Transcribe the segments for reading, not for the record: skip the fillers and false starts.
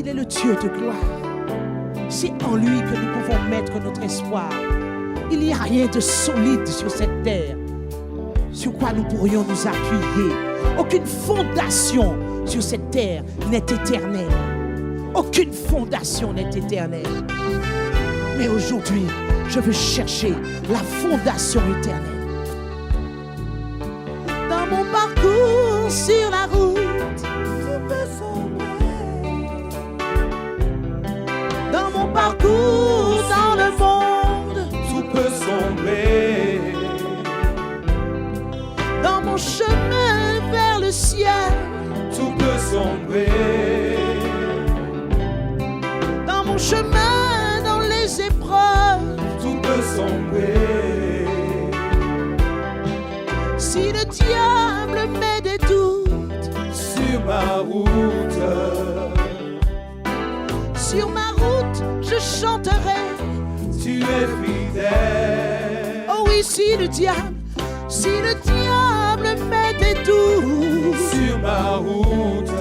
qu'il est le Dieu de gloire. C'est en lui que nous pouvons mettre notre espoir. Il n'y a rien de solide sur cette terre sur quoi nous pourrions nous appuyer. Aucune fondation sur cette terre n'est éternelle. Aucune fondation n'est éternelle. Mais aujourd'hui, je veux chercher la fondation éternelle. Dans mon parcours sur la route, tout peut sombrer. Dans mon parcours dans le monde, tout peut sombrer. Dans mon chemin vers le ciel, tout peut sombrer. Dans mon chemin dans les épreuves, tout peut sombrer. Si le diable met des doutes sur ma route, je chanterai. Tu es fidèle. Oh oui, si le diable met des doutes sur ma route,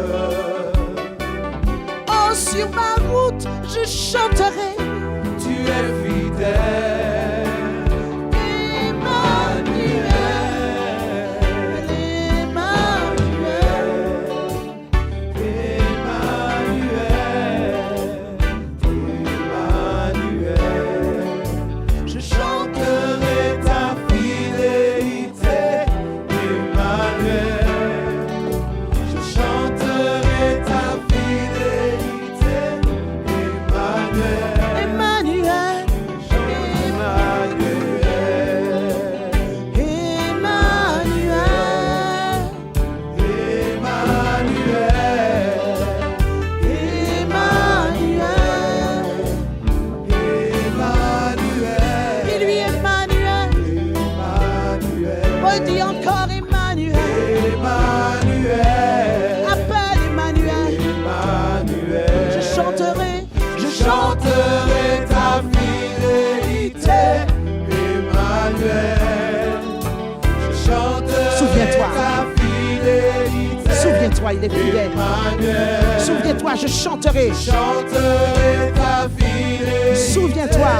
oh sur ma route, je chanterai. Tu es fidèle. Souviens-toi, il est fidèle. Souviens-toi, je chanterai. Je chanterai ta fidélité. Souviens-toi.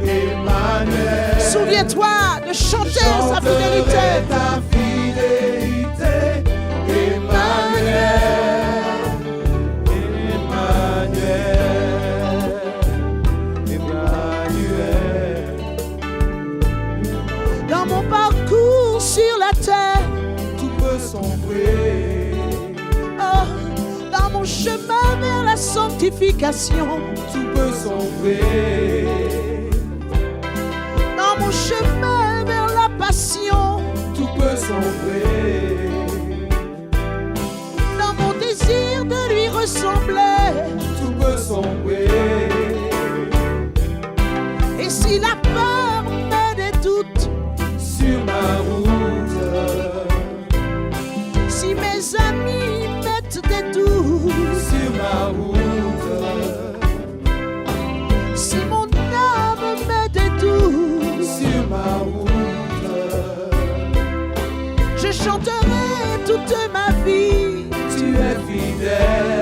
Emmanuel. Souviens-toi de chanter sa fidélité. Ta fidélité. Emmanuel. Emmanuel. Dans mon parcours sur la terre, tout peut sombrer. Oh, dans mon chemin vers la sanctification, tout peut sombrer. Dans mon chemin vers la passion, tout peut sombrer. Dans mon désir de lui ressembler, tout peut sombrer. Et si la peur met des doutes sur ma route, si mes amis mettent des doutes sur ma route, si mon âme met des doutes sur ma route, je chanterai toute ma vie. Tu es fidèle.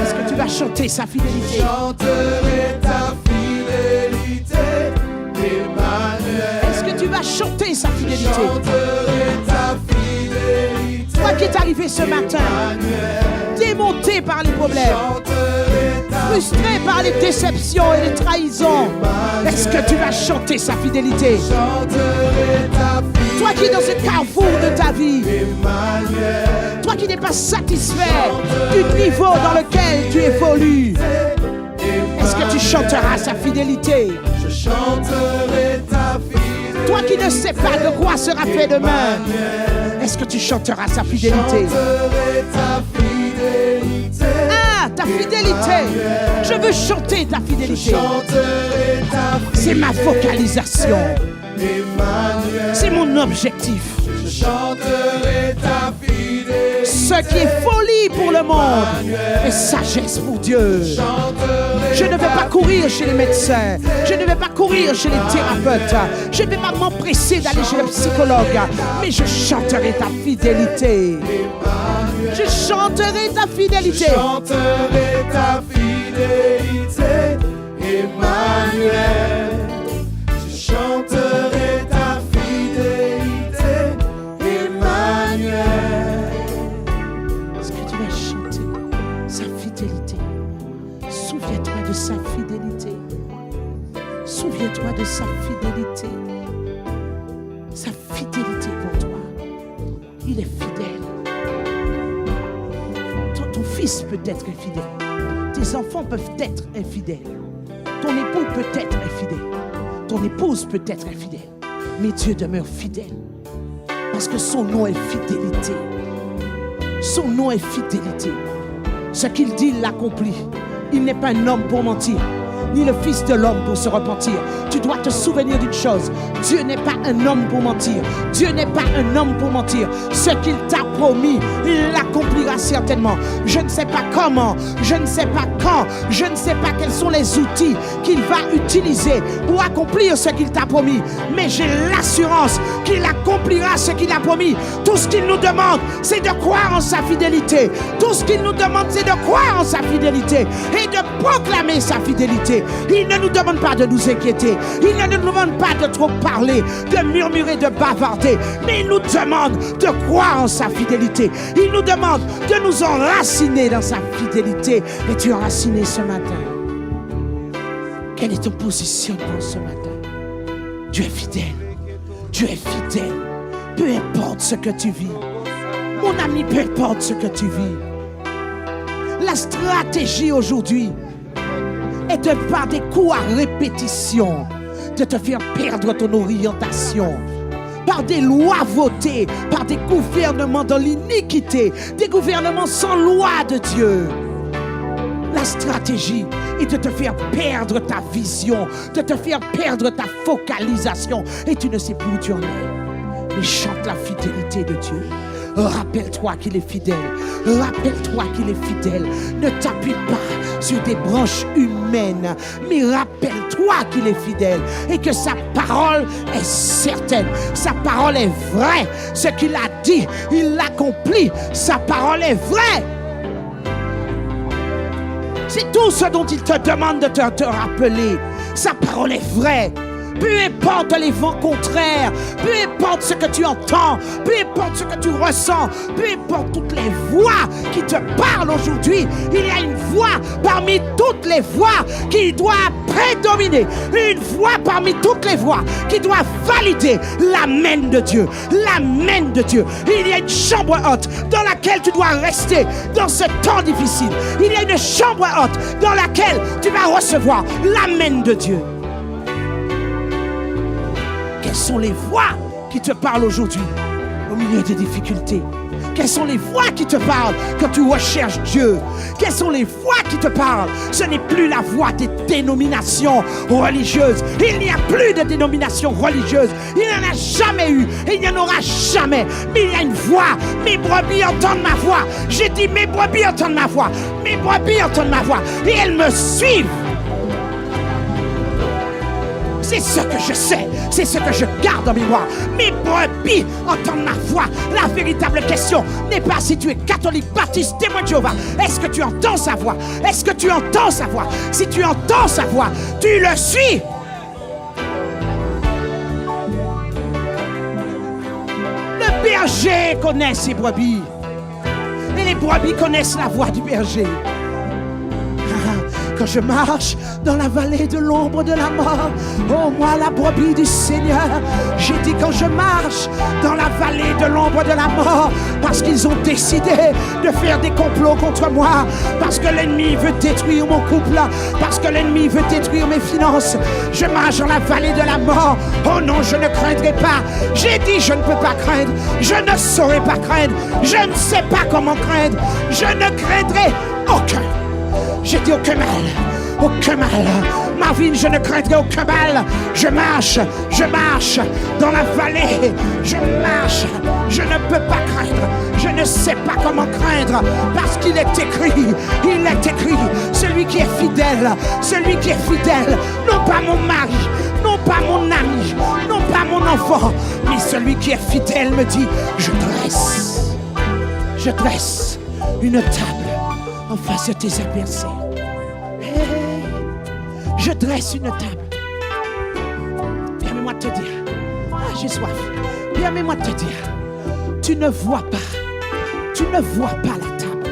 Est-ce que tu vas chanter sa fidélité? Je chanterai ta fidélité, Emmanuel. Est-ce que tu vas chanter sa fidélité? Je chanterai ta fidélité. Toi qui es arrivé ce matin, démonté par les problèmes, frustré par les déceptions et les trahisons, est-ce que tu vas chanter sa fidélité? Je chanterai ta fidélité. Toi qui es dans ce carrefour de ta vie, Emmanuel. toi qui n'es pas satisfait du niveau dans lequel tu évolues, est-ce que tu chanteras sa fidélité? Je chanterai ta fidélité. Toi qui ne sais pas de quoi sera fait demain, est-ce que tu chanteras sa fidélité? Je chanterai ta fidélité. Ah, ta ta fidélité. Je veux chanter ta fidélité. Chanterai ta C'est ma focalisation. Emmanuel. C'est mon objectif. Je chanterai ta fidélité. Ce qui est folie pour le monde est sagesse pour Dieu. Je ne vais pas courir chez les médecins. Je ne vais pas courir chez les thérapeutes. Je ne vais pas m'empresser d'aller chez le psychologue. Mais je chanterai ta fidélité. Je chanterai ta fidélité. Je chanterai ta fidélité, Emmanuel. Je chanterai ta fidélité, Emmanuel. Est-ce que tu vas chanter sa fidélité? Souviens-toi de sa fidélité. Souviens-toi de sa fidélité. Sa fidélité pour toi. Il est fidèle. Ton fils peut être infidèle. Tes enfants peuvent être infidèles. Ton époux peut être infidèle. Ton épouse peut être infidèle. Mais Dieu demeure fidèle. Parce que son nom est fidélité. Son nom est fidélité. Ce qu'il dit, il l'accomplit. Il n'est pas un homme pour mentir, ni le fils de l'homme pour se repentir. Tu dois te souvenir d'une chose. Dieu n'est pas un homme pour mentir. Dieu n'est pas un homme pour mentir. Ce qu'il t'a promis, il l'accomplira certainement. Je ne sais pas comment, je ne sais pas quand, je ne sais pas quels sont les outils qu'il va utiliser pour accomplir ce qu'il t'a promis. Mais j'ai l'assurance qu'il accomplira ce qu'il a promis. Tout ce qu'il nous demande, c'est de croire en sa fidélité. Tout ce qu'il nous demande, c'est de croire en sa fidélité et de proclamer sa fidélité. Il ne nous demande pas de nous inquiéter. Il ne nous demande pas de trop parler, de murmurer, de bavarder. Mais il nous demande de croire en sa fidélité. Il nous demande de nous enraciner dans sa fidélité. Et tu es enraciné ce matin. Quel est ton positionnement ce matin? Dieu est fidèle. Dieu est fidèle. Peu importe ce que tu vis. Mon ami, peu importe ce que tu vis. La stratégie aujourd'hui est de, par des coups à répétition, de te faire perdre ton orientation. Par des lois votées, par des gouvernements dans l'iniquité, des gouvernements sans loi de Dieu. La stratégie est de te faire perdre ta vision, de te faire perdre ta focalisation, et tu ne sais plus où tu en es. Mais chante la fidélité de Dieu. Rappelle-toi qu'il est fidèle. Rappelle-toi qu'il est fidèle. Ne t'appuie pas sur des branches humaines, mais rappelle-toi qu'il est fidèle et que sa parole est certaine. Sa parole est vraie. Ce qu'il a dit, il l'accomplit. Sa parole est vraie. C'est tout ce dont il te demande de te rappeler. Sa parole est vraie. Peu importe les vents contraires, peu importe ce que tu entends, peu importe ce que tu ressens, peu importe toutes les voix qui te parlent aujourd'hui, il y a une voix parmi toutes les voix qui doit prédominer. Une voix parmi toutes les voix qui doit valider l'amen de Dieu. L'amen de Dieu. Il y a une chambre haute dans laquelle tu dois rester dans ce temps difficile. Il y a une chambre haute dans laquelle tu vas recevoir l'amen de Dieu. Quelles sont les voix qui te parlent aujourd'hui au milieu des difficultés? Quelles sont les voix qui te parlent quand tu recherches Dieu? Quelles sont les voix qui te parlent? Ce n'est plus la voix des dénominations religieuses. Il n'y a plus de dénominations religieuses. Il n'y en a jamais eu et il n'y en aura jamais. Mais il y a une voix. Mes brebis entendent ma voix. J'ai dit mes brebis entendent ma voix. Mes brebis entendent ma voix. Et elles me suivent. C'est ce que je sais, c'est ce que je garde en mémoire. Mes brebis entendent ma voix. La véritable question n'est pas si tu es catholique, baptiste, témoin de Jéhovah. Est-ce que tu entends sa voix? Est-ce que tu entends sa voix? Si tu entends sa voix, tu le suis. Le berger connaît ses brebis. Et les brebis connaissent la voix du berger. Quand je marche dans la vallée de l'ombre de la mort, oh moi la brebis du Seigneur, j'ai dit quand je marche dans la vallée de l'ombre de la mort, parce qu'ils ont décidé de faire des complots contre moi, parce que l'ennemi veut détruire mon couple, parce que l'ennemi veut détruire mes finances, je marche dans la vallée de la mort, oh non je ne craindrai pas, j'ai dit je ne peux pas craindre, je ne saurais pas craindre, je ne sais pas comment craindre, je ne craindrai aucun. Je dis aucun mal. Aucun mal. Marvin, je ne craindrai aucun mal. Je marche dans la vallée. Je marche. Je ne peux pas craindre. Je ne sais pas comment craindre. Parce qu'il est écrit. Il est écrit. Celui qui est fidèle. Celui qui est fidèle. Non pas mon mari. Non pas mon ami. Non pas mon enfant. Mais celui qui est fidèle me dit, je dresse une table en face de tes adversaires. Je dresse une table. Permets-moi de te dire, j'ai soif. Permets-moi de te dire, tu ne vois pas la table.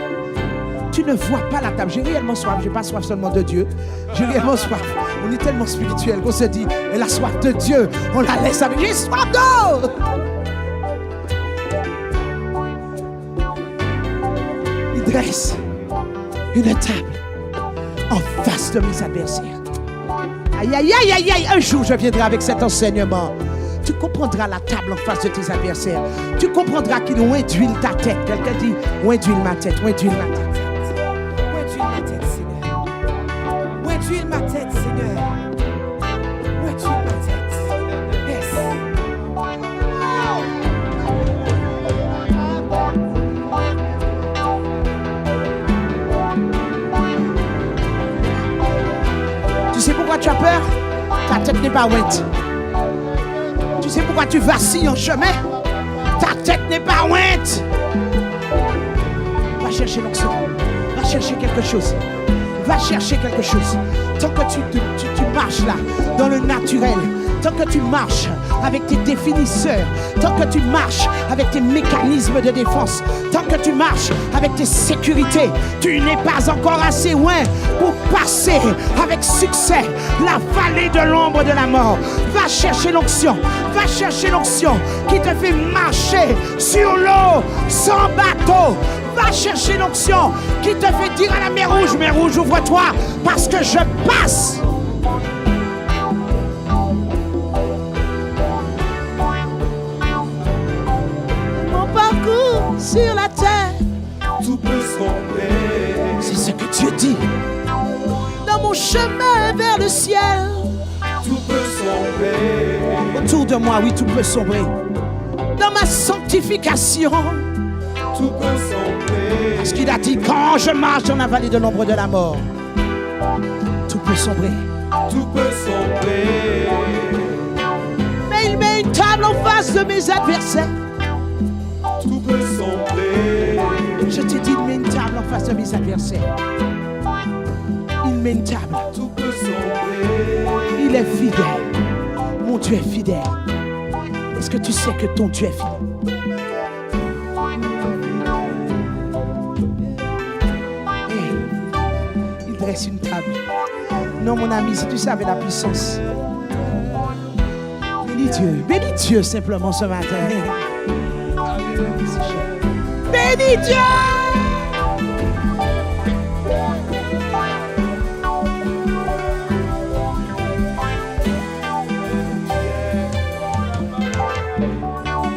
Tu ne vois pas la table. J'ai réellement soif. J'ai pas soif seulement de Dieu. J'ai réellement soif. On est tellement spirituel qu'on se dit, et la soif de Dieu, on la laisse avec. J'ai soif d'eau. Il dresse une table en face de mes adversaires. Aïe, aïe, aïe, aïe, aïe. Un jour, je viendrai avec cet enseignement. Tu comprendras la table en face de tes adversaires. Tu comprendras qu'ils ont induit ta tête. Quelqu'un dit, on induit ma tête, on induit ma tête. Où es-tu ma tête, Seigneur? Où es-tu ma tête, Seigneur? Où es-tu ma tête? Yes. Tu sais pourquoi tu as peur? Ta tête n'est pas ouinte. Tu sais pourquoi tu vacilles en chemin? Ta tête n'est pas ouinte. Va chercher l'onction. Va chercher quelque chose. Va chercher quelque chose. Tant que tu marches là, dans le naturel, tant que tu marches avec tes définisseurs, tant que tu marches avec tes mécanismes de défense, tant que tu marches avec tes sécurités, tu n'es pas encore assez loin pour passer avec succès la vallée de l'ombre de la mort. Va chercher l'onction. Va chercher l'onction qui te fait marcher sur l'eau sans bateau. Va chercher l'onction qui te fait dire à la mer Rouge, ouvre-toi parce que je passe. Mon parcours sur la terre, Tout peut sombrer. c'est ce que Dieu dit. Dans mon chemin vers le ciel, Tout peut sombrer. autour de moi, oui, tout peut sombrer. Dans ma sanctification, Tout peut sombrer. parce qu'il a dit, quand je marche dans la vallée de l'ombre de la mort, tout peut sombrer. Tout peut sombrer. Mais il met une table en face de mes adversaires. Tout peut sombrer. Je te dis, il met une table en face de mes adversaires. Il met une table. Tout peut sombrer. Il est fidèle. Mon Dieu est fidèle. Est-ce que tu sais que ton Dieu est fidèle? Hey, il dresse une table. Non, mon ami, si tu savais la puissance. Bénis Dieu simplement ce matin. Bénis Dieu!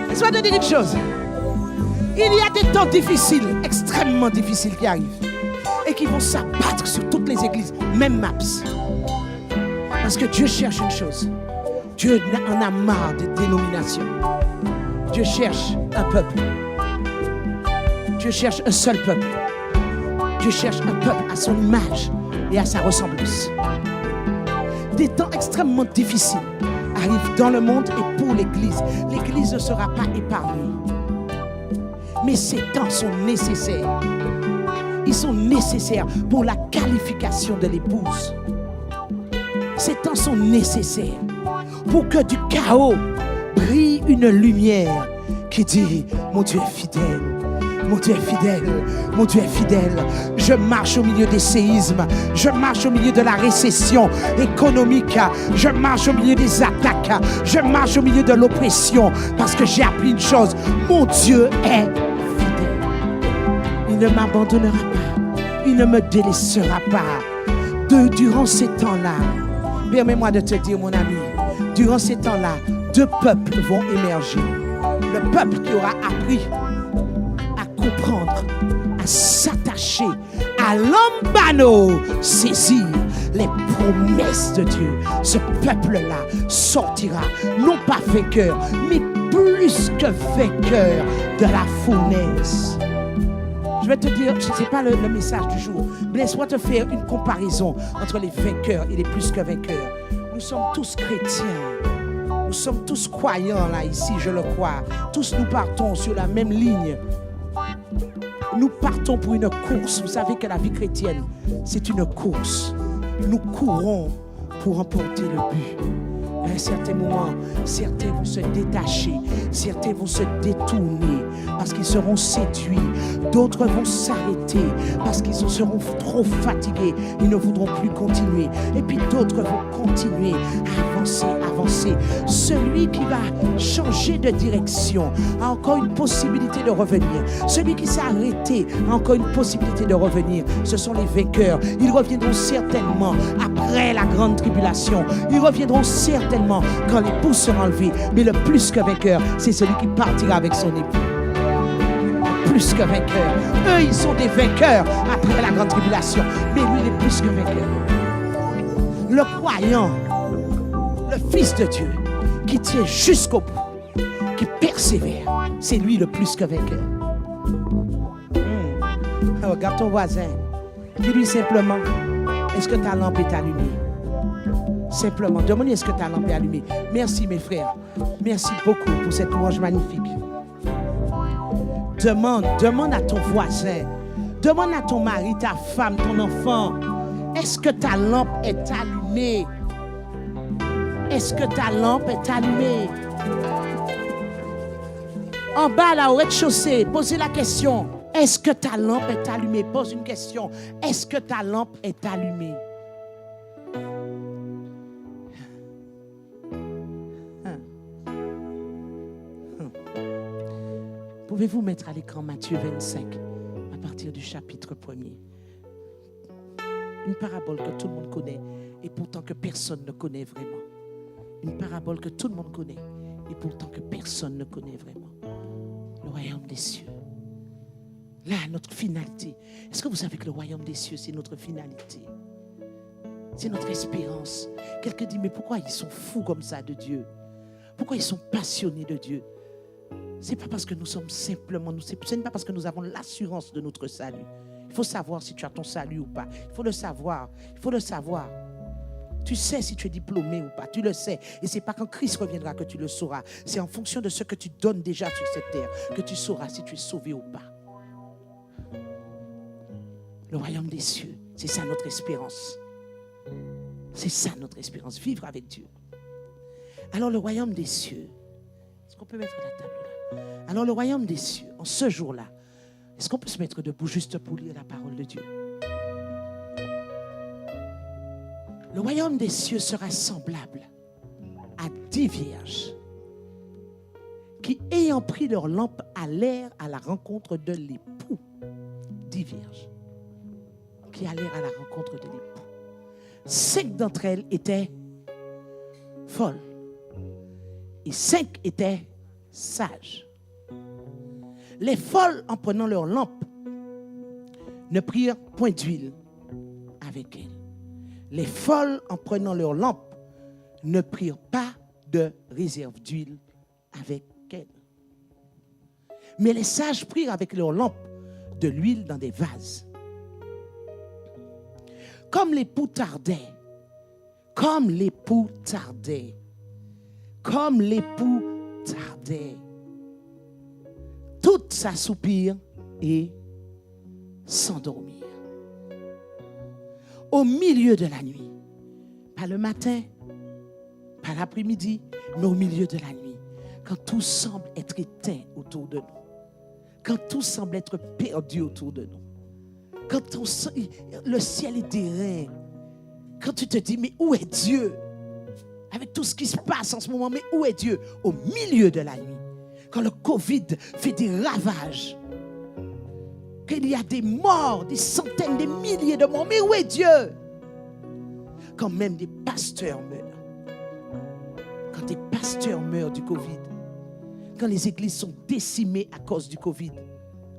Laisse-moi te dire une chose. Il y a des temps difficiles, extrêmement difficiles qui arrivent et qui vont s'abattre sur toutes les églises, même MAPS. Parce que Dieu cherche une chose. Dieu en a marre des dénominations. Dieu cherche un peuple. Dieu cherche un seul peuple. Dieu cherche un peuple à son image et à sa ressemblance. Des temps extrêmement difficiles arrivent dans le monde et pour l'Église. L'Église ne sera pas épargnée. Mais ces temps sont nécessaires. Ils sont nécessaires pour la qualification de l'épouse. Ces temps sont nécessaires pour que du chaos brille une lumière qui dit, mon Dieu est fidèle. Mon Dieu est fidèle, mon Dieu est fidèle. Je marche au milieu des séismes, je marche au milieu de la récession économique, je marche au milieu des attaques, je marche au milieu de l'oppression parce que j'ai appris une chose, mon Dieu est fidèle. Il ne m'abandonnera pas, il ne me délaissera pas. Durant ces temps-là, permets-moi de te dire, mon ami, durant ces temps-là, deux peuples vont émerger. Le peuple qui aura appris à comprendre, à s'attacher, Alambano, saisir les promesses de Dieu. Ce peuple-là sortira, non pas vainqueur, mais plus que vainqueur de la fournaise. Je vais te dire, ce n'est pas le message du jour, mais laisse-moi te faire une comparaison entre les vainqueurs et les plus que vainqueurs. Nous sommes tous chrétiens. Nous sommes tous croyants là, ici, je le crois. Tous nous partons sur la même ligne. Nous partons pour une course. Vous savez que la vie chrétienne, c'est une course. Nous courons pour remporter le but. À un certain moment, certains vont se détacher, certains vont se détourner parce qu'ils seront séduits. D'autres vont s'arrêter parce qu'ils seront trop fatigués. Ils ne voudront plus continuer. Et puis d'autres vont continuer à avancer, avancer. Celui qui va changer de direction a encore une possibilité de revenir. Celui qui s'est arrêté a encore une possibilité de revenir. Ce sont les vainqueurs. Ils reviendront certainement après la grande tribulation. Ils reviendront certainement quand l'époux sera enlevé. Mais le plus que vainqueur, c'est celui qui partira avec son époux. Plus que vainqueur. Eux, ils sont des vainqueurs après la grande tribulation. Mais lui, il est plus que vainqueur. Le croyant, le Fils de Dieu, qui tient jusqu'au bout, qui persévère, c'est lui le plus que vainqueur. Regarde ton voisin. Dis-lui simplement, est-ce que ta lampe est allumée? Simplement, demande est-ce que ta lampe est allumée. Merci mes frères. Merci beaucoup pour cette louange magnifique. Demande à ton voisin. Demande à ton mari, ta femme, ton enfant. Est-ce que ta lampe est allumée? Est-ce que ta lampe est allumée? En bas là, au rez-de-chaussée, posez la question. Est-ce que ta lampe est allumée? Pose une question. Est-ce que ta lampe est allumée? Pouvez-vous mettre à l'écran Matthieu 25 à partir du chapitre 1er? Une parabole que tout le monde connaît et pourtant que personne ne connaît vraiment. Une parabole que tout le monde connaît et pourtant que personne ne connaît vraiment. Le royaume des cieux. Là, notre finalité. Est-ce que vous savez que le royaume des cieux, c'est notre finalité? C'est notre espérance. Quelqu'un dit, mais pourquoi ils sont fous comme ça de Dieu? Pourquoi ils sont passionnés de Dieu? Ce n'est pas parce que nous sommes simplement, ce n'est pas parce que nous avons l'assurance de notre salut. Il faut savoir si tu as ton salut ou pas. Il faut le savoir. Il faut le savoir. Tu sais si tu es diplômé ou pas. Tu le sais. Et ce n'est pas quand Christ reviendra que tu le sauras. C'est en fonction de ce que tu donnes déjà sur cette terre que tu sauras si tu es sauvé ou pas. Le royaume des cieux, c'est ça notre espérance. C'est ça notre espérance. Vivre avec Dieu. Alors le royaume des cieux, est-ce qu'on peut mettre la table là? Alors le royaume des cieux, en ce jour-là, est-ce qu'on peut se mettre debout juste pour lire la parole de Dieu? Le royaume des cieux sera semblable à 10 vierges qui, ayant pris leur lampe, allèrent à la rencontre de l'époux. 10 vierges qui allèrent à la rencontre de l'époux. 5 d'entre elles étaient folles et 5 étaient sages. Les folles, en prenant leur lampe, ne prirent point d'huile avec elles. Les folles, en prenant leur lampe, ne prirent pas de réserve d'huile avec elles. Mais les sages prirent avec leur lampe de l'huile dans des vases. Comme l'époux tardait, toutes s'assoupirent et s'endormirent. Au milieu de la nuit, pas le matin, pas l'après-midi, mais au milieu de la nuit, quand tout semble être éteint autour de nous, quand tout semble être perdu autour de nous, quand le ciel est terrain, quand tu te dis, mais où est Dieu? Avec tout ce qui se passe en ce moment, mais où est Dieu? Au milieu de la nuit. Quand le Covid fait des ravages, qu'il y a des morts, des centaines, des milliers de morts, mais où est Dieu? Quand même des pasteurs meurent. Quand des pasteurs meurent du Covid, quand les églises sont décimées à cause du Covid,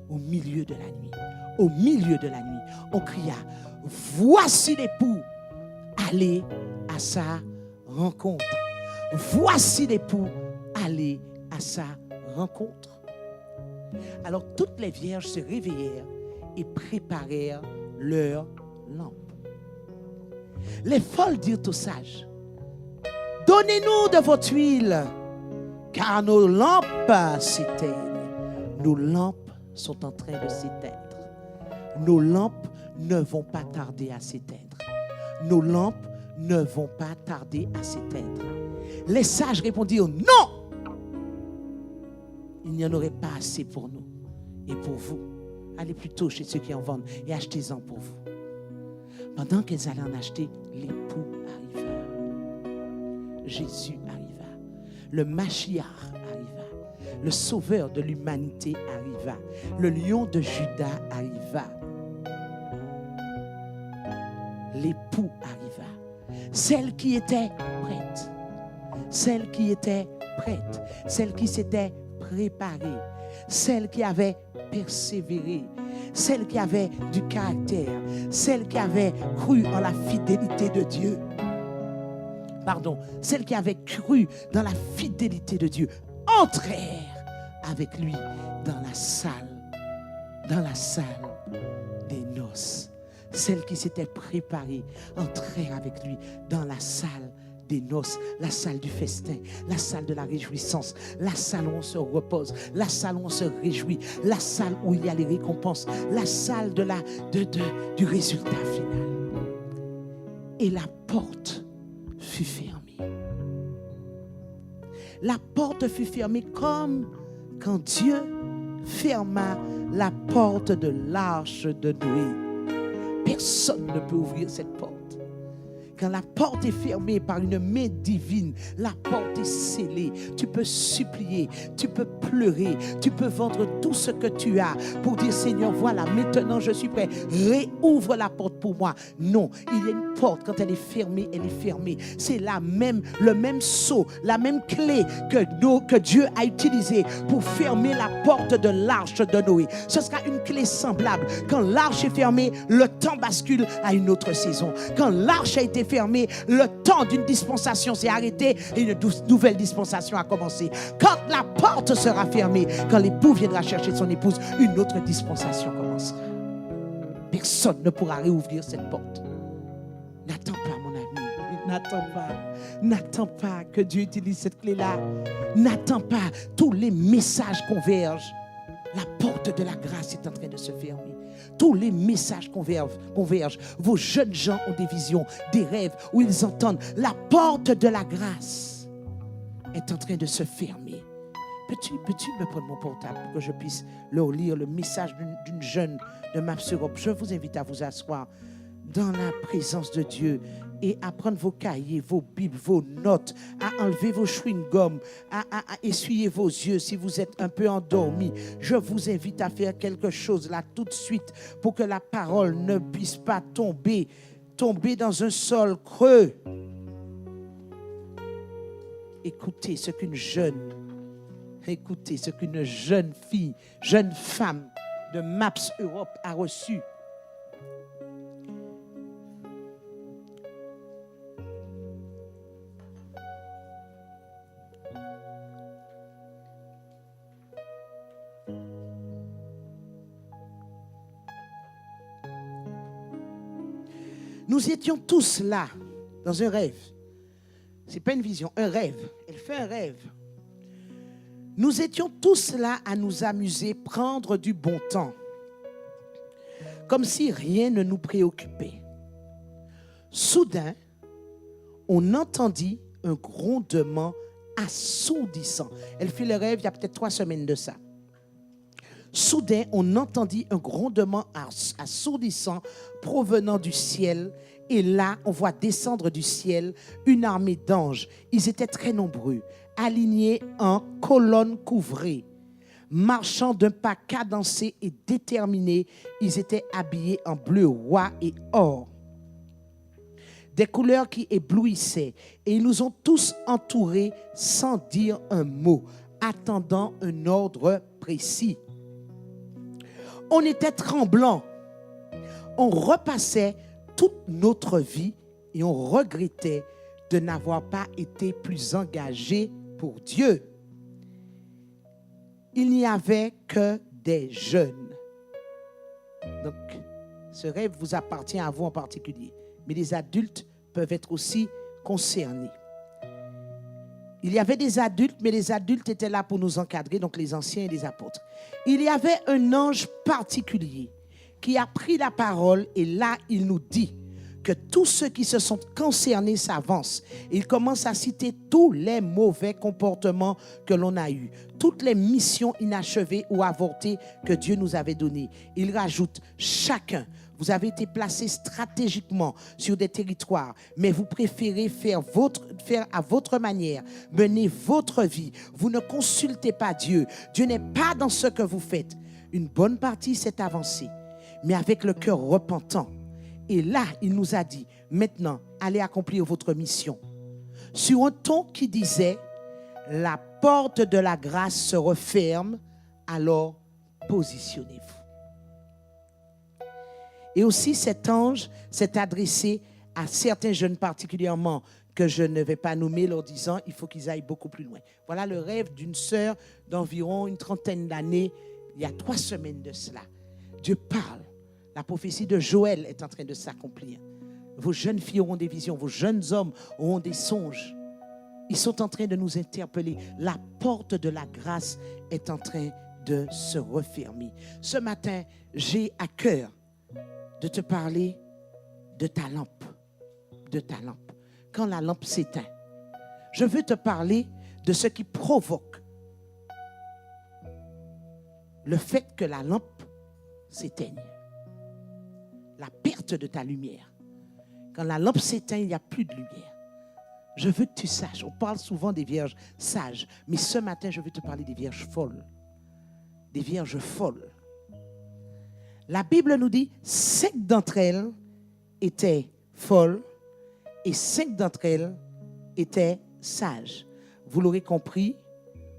au milieu de la nuit. Au milieu de la nuit, on cria, voici l'époux, allez à sa rencontre. Voici l'époux, allez à sa rencontre. Alors toutes les vierges se réveillèrent et préparèrent leurs lampes. Les folles dirent aux sages, donnez-nous de votre huile, car nos lampes s'éteignent. Nos lampes sont en train de s'éteindre. Nos lampes ne vont pas tarder à s'éteindre. Nos lampes ne vont pas tarder à s'éteindre. Les sages répondirent, non! Il n'y en aurait pas assez pour nous et pour vous. Allez plutôt chez ceux qui en vendent et achetez-en pour vous. Pendant qu'elles allaient en acheter, l'époux arriva. Jésus arriva. Le Mashiach arriva. Le sauveur de l'humanité arriva. Le lion de Juda arriva. L'époux arriva. Celle qui était prête. Celle qui était prête. Celle qui s'était préparée. Celle qui avait persévéré. Celle qui avait du caractère. Celle qui avait cru en la fidélité de Dieu. Pardon. Celle qui avait cru dans la fidélité de Dieu. Entrèrent avec lui dans la salle des noces. Celle qui s'était préparée entrait avec lui dans la salle des noces, la salle du festin, la salle de la réjouissance, la salle où on se repose, la salle où on se réjouit, la salle où il y a les récompenses, la salle du résultat final. Et la porte fut fermée. La porte fut fermée comme quand Dieu ferma la porte de l'arche de Noé. Personne ne peut ouvrir cette porte. Quand la porte est fermée par une main divine, la porte est scellée. Tu peux supplier, tu peux pleurer, tu peux vendre tout ce que tu as pour dire Seigneur, voilà, maintenant je suis prêt. Réouvre la porte pour moi. Non, il y a une porte, quand elle est fermée, elle est fermée. C'est le même sceau, la même clé que Dieu a utilisée pour fermer la porte de l'arche de Noé. Ce sera une clé semblable. Quand l'arche est fermée, le temps bascule à une autre saison. Quand l'arche a été fermée, le temps d'une dispensation s'est arrêté et une nouvelle dispensation a commencé. Quand la porte sera fermée, quand l'époux viendra chercher son épouse, une autre dispensation commencera. Personne ne pourra réouvrir cette porte. N'attends pas, mon ami. N'attends pas. N'attends pas que Dieu utilise cette clé-là. N'attends pas. Tous les messages convergent. La porte de la grâce est en train de se fermer. Tous les messages convergent. Vos jeunes gens ont des visions, des rêves où ils entendent. La porte de la grâce est en train de se fermer. Peux-tu me prendre mon portable pour que je puisse leur lire le message d'une jeune de Maps Europe? Je vous invite à vous asseoir dans la présence de Dieu et à prendre vos cahiers, vos bibles, vos notes, à enlever vos chewing-gums, à essuyer vos yeux si vous êtes un peu endormi. Je vous invite à faire quelque chose là tout de suite pour que la parole ne puisse pas tomber dans un sol creux. Écoutez ce qu'une jeune fille, jeune femme de Maps Europe a reçu. Nous étions tous là, dans un rêve. Ce n'est pas une vision, un rêve. Elle fait un rêve. Nous étions tous là à nous amuser, prendre du bon temps. Comme si rien ne nous préoccupait. Soudain, on entendit un grondement assourdissant. Elle fait le rêve il y a peut-être 3 semaines de ça. Soudain, on entendit un grondement assourdissant provenant du ciel. Et là, on voit descendre du ciel une armée d'anges. Ils étaient très nombreux, alignés en colonnes couvrées, marchant d'un pas cadencé et déterminé. Ils étaient habillés en bleu roi et or, des couleurs qui éblouissaient. Et ils nous ont tous entourés sans dire un mot, attendant un ordre précis. On était tremblants. On repassait toute notre vie et on regrettait de n'avoir pas été plus engagés pour Dieu. Il n'y avait que des jeunes. Donc, ce rêve vous appartient à vous en particulier. Mais les adultes peuvent être aussi concernés. Il y avait des adultes, mais les adultes étaient là pour nous encadrer, donc les anciens et les apôtres. Il y avait un ange particulier qui a pris la parole et là, il nous dit que tous ceux qui se sont concernés s'avancent. Il commence à citer tous les mauvais comportements que l'on a eus, toutes les missions inachevées ou avortées que Dieu nous avait données. Il rajoute, chacun, vous avez été placé stratégiquement sur des territoires, mais vous préférez faire à votre manière, mener votre vie. Vous ne consultez pas Dieu. Dieu n'est pas dans ce que vous faites. Une bonne partie s'est avancée, mais avec le cœur repentant. Et là, il nous a dit, maintenant, allez accomplir votre mission. Sur un ton qui disait, la porte de la grâce se referme, alors positionnez-vous. Et aussi, cet ange s'est adressé à certains jeunes particulièrement que je ne vais pas nommer, leur disant, il faut qu'ils aillent beaucoup plus loin. Voilà le rêve d'une sœur d'environ une trentaine d'années, il y a 3 semaines de cela. Dieu parle. La prophétie de Joël est en train de s'accomplir. Vos jeunes filles auront des visions, vos jeunes hommes auront des songes. Ils sont en train de nous interpeller. La porte de la grâce est en train de se refermer. Ce matin, j'ai à cœur de te parler de ta lampe. De ta lampe. Quand la lampe s'éteint, je veux te parler de ce qui provoque le fait que la lampe s'éteigne. La perte de ta lumière. Quand la lampe s'éteint, il n'y a plus de lumière. Je veux que tu saches, on parle souvent des vierges sages, mais ce matin, je veux te parler des vierges folles. Des vierges folles. La Bible nous dit, 5 d'entre elles étaient folles et 5 d'entre elles étaient sages. Vous l'aurez compris,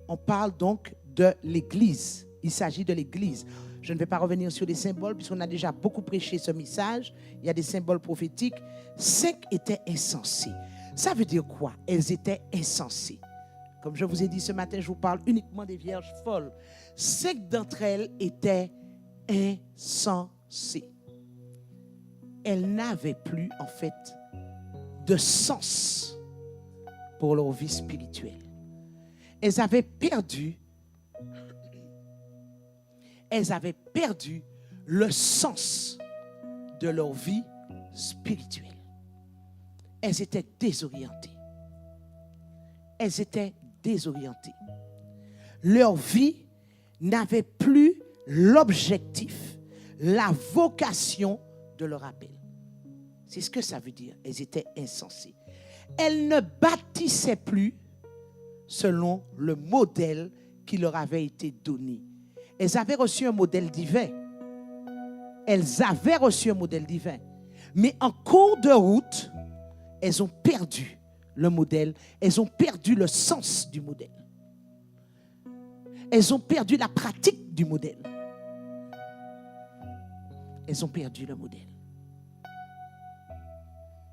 on parle donc de l'Église. Il s'agit de l'Église. Je ne vais pas revenir sur les symboles puisqu'on a déjà beaucoup prêché ce message. Il y a des symboles prophétiques. 5 étaient insensés. Ça veut dire quoi? Elles étaient insensées. Comme je vous ai dit ce matin, je vous parle uniquement des vierges folles. 5 d'entre elles étaient insensées. Elles n'avaient plus en fait de sens pour leur vie spirituelle. Elles avaient perdu le sens de leur vie spirituelle. Elles étaient désorientées. Leur vie n'avait plus l'objectif, la vocation de leur appel. C'est ce que ça veut dire. Elles étaient insensées. Elles ne bâtissaient plus selon le modèle qui leur avait été donné. Elles avaient reçu un modèle divin. Mais en cours de route, elles ont perdu le modèle. Elles ont perdu le sens du modèle. Elles ont perdu la pratique du modèle. Elles ont perdu le modèle.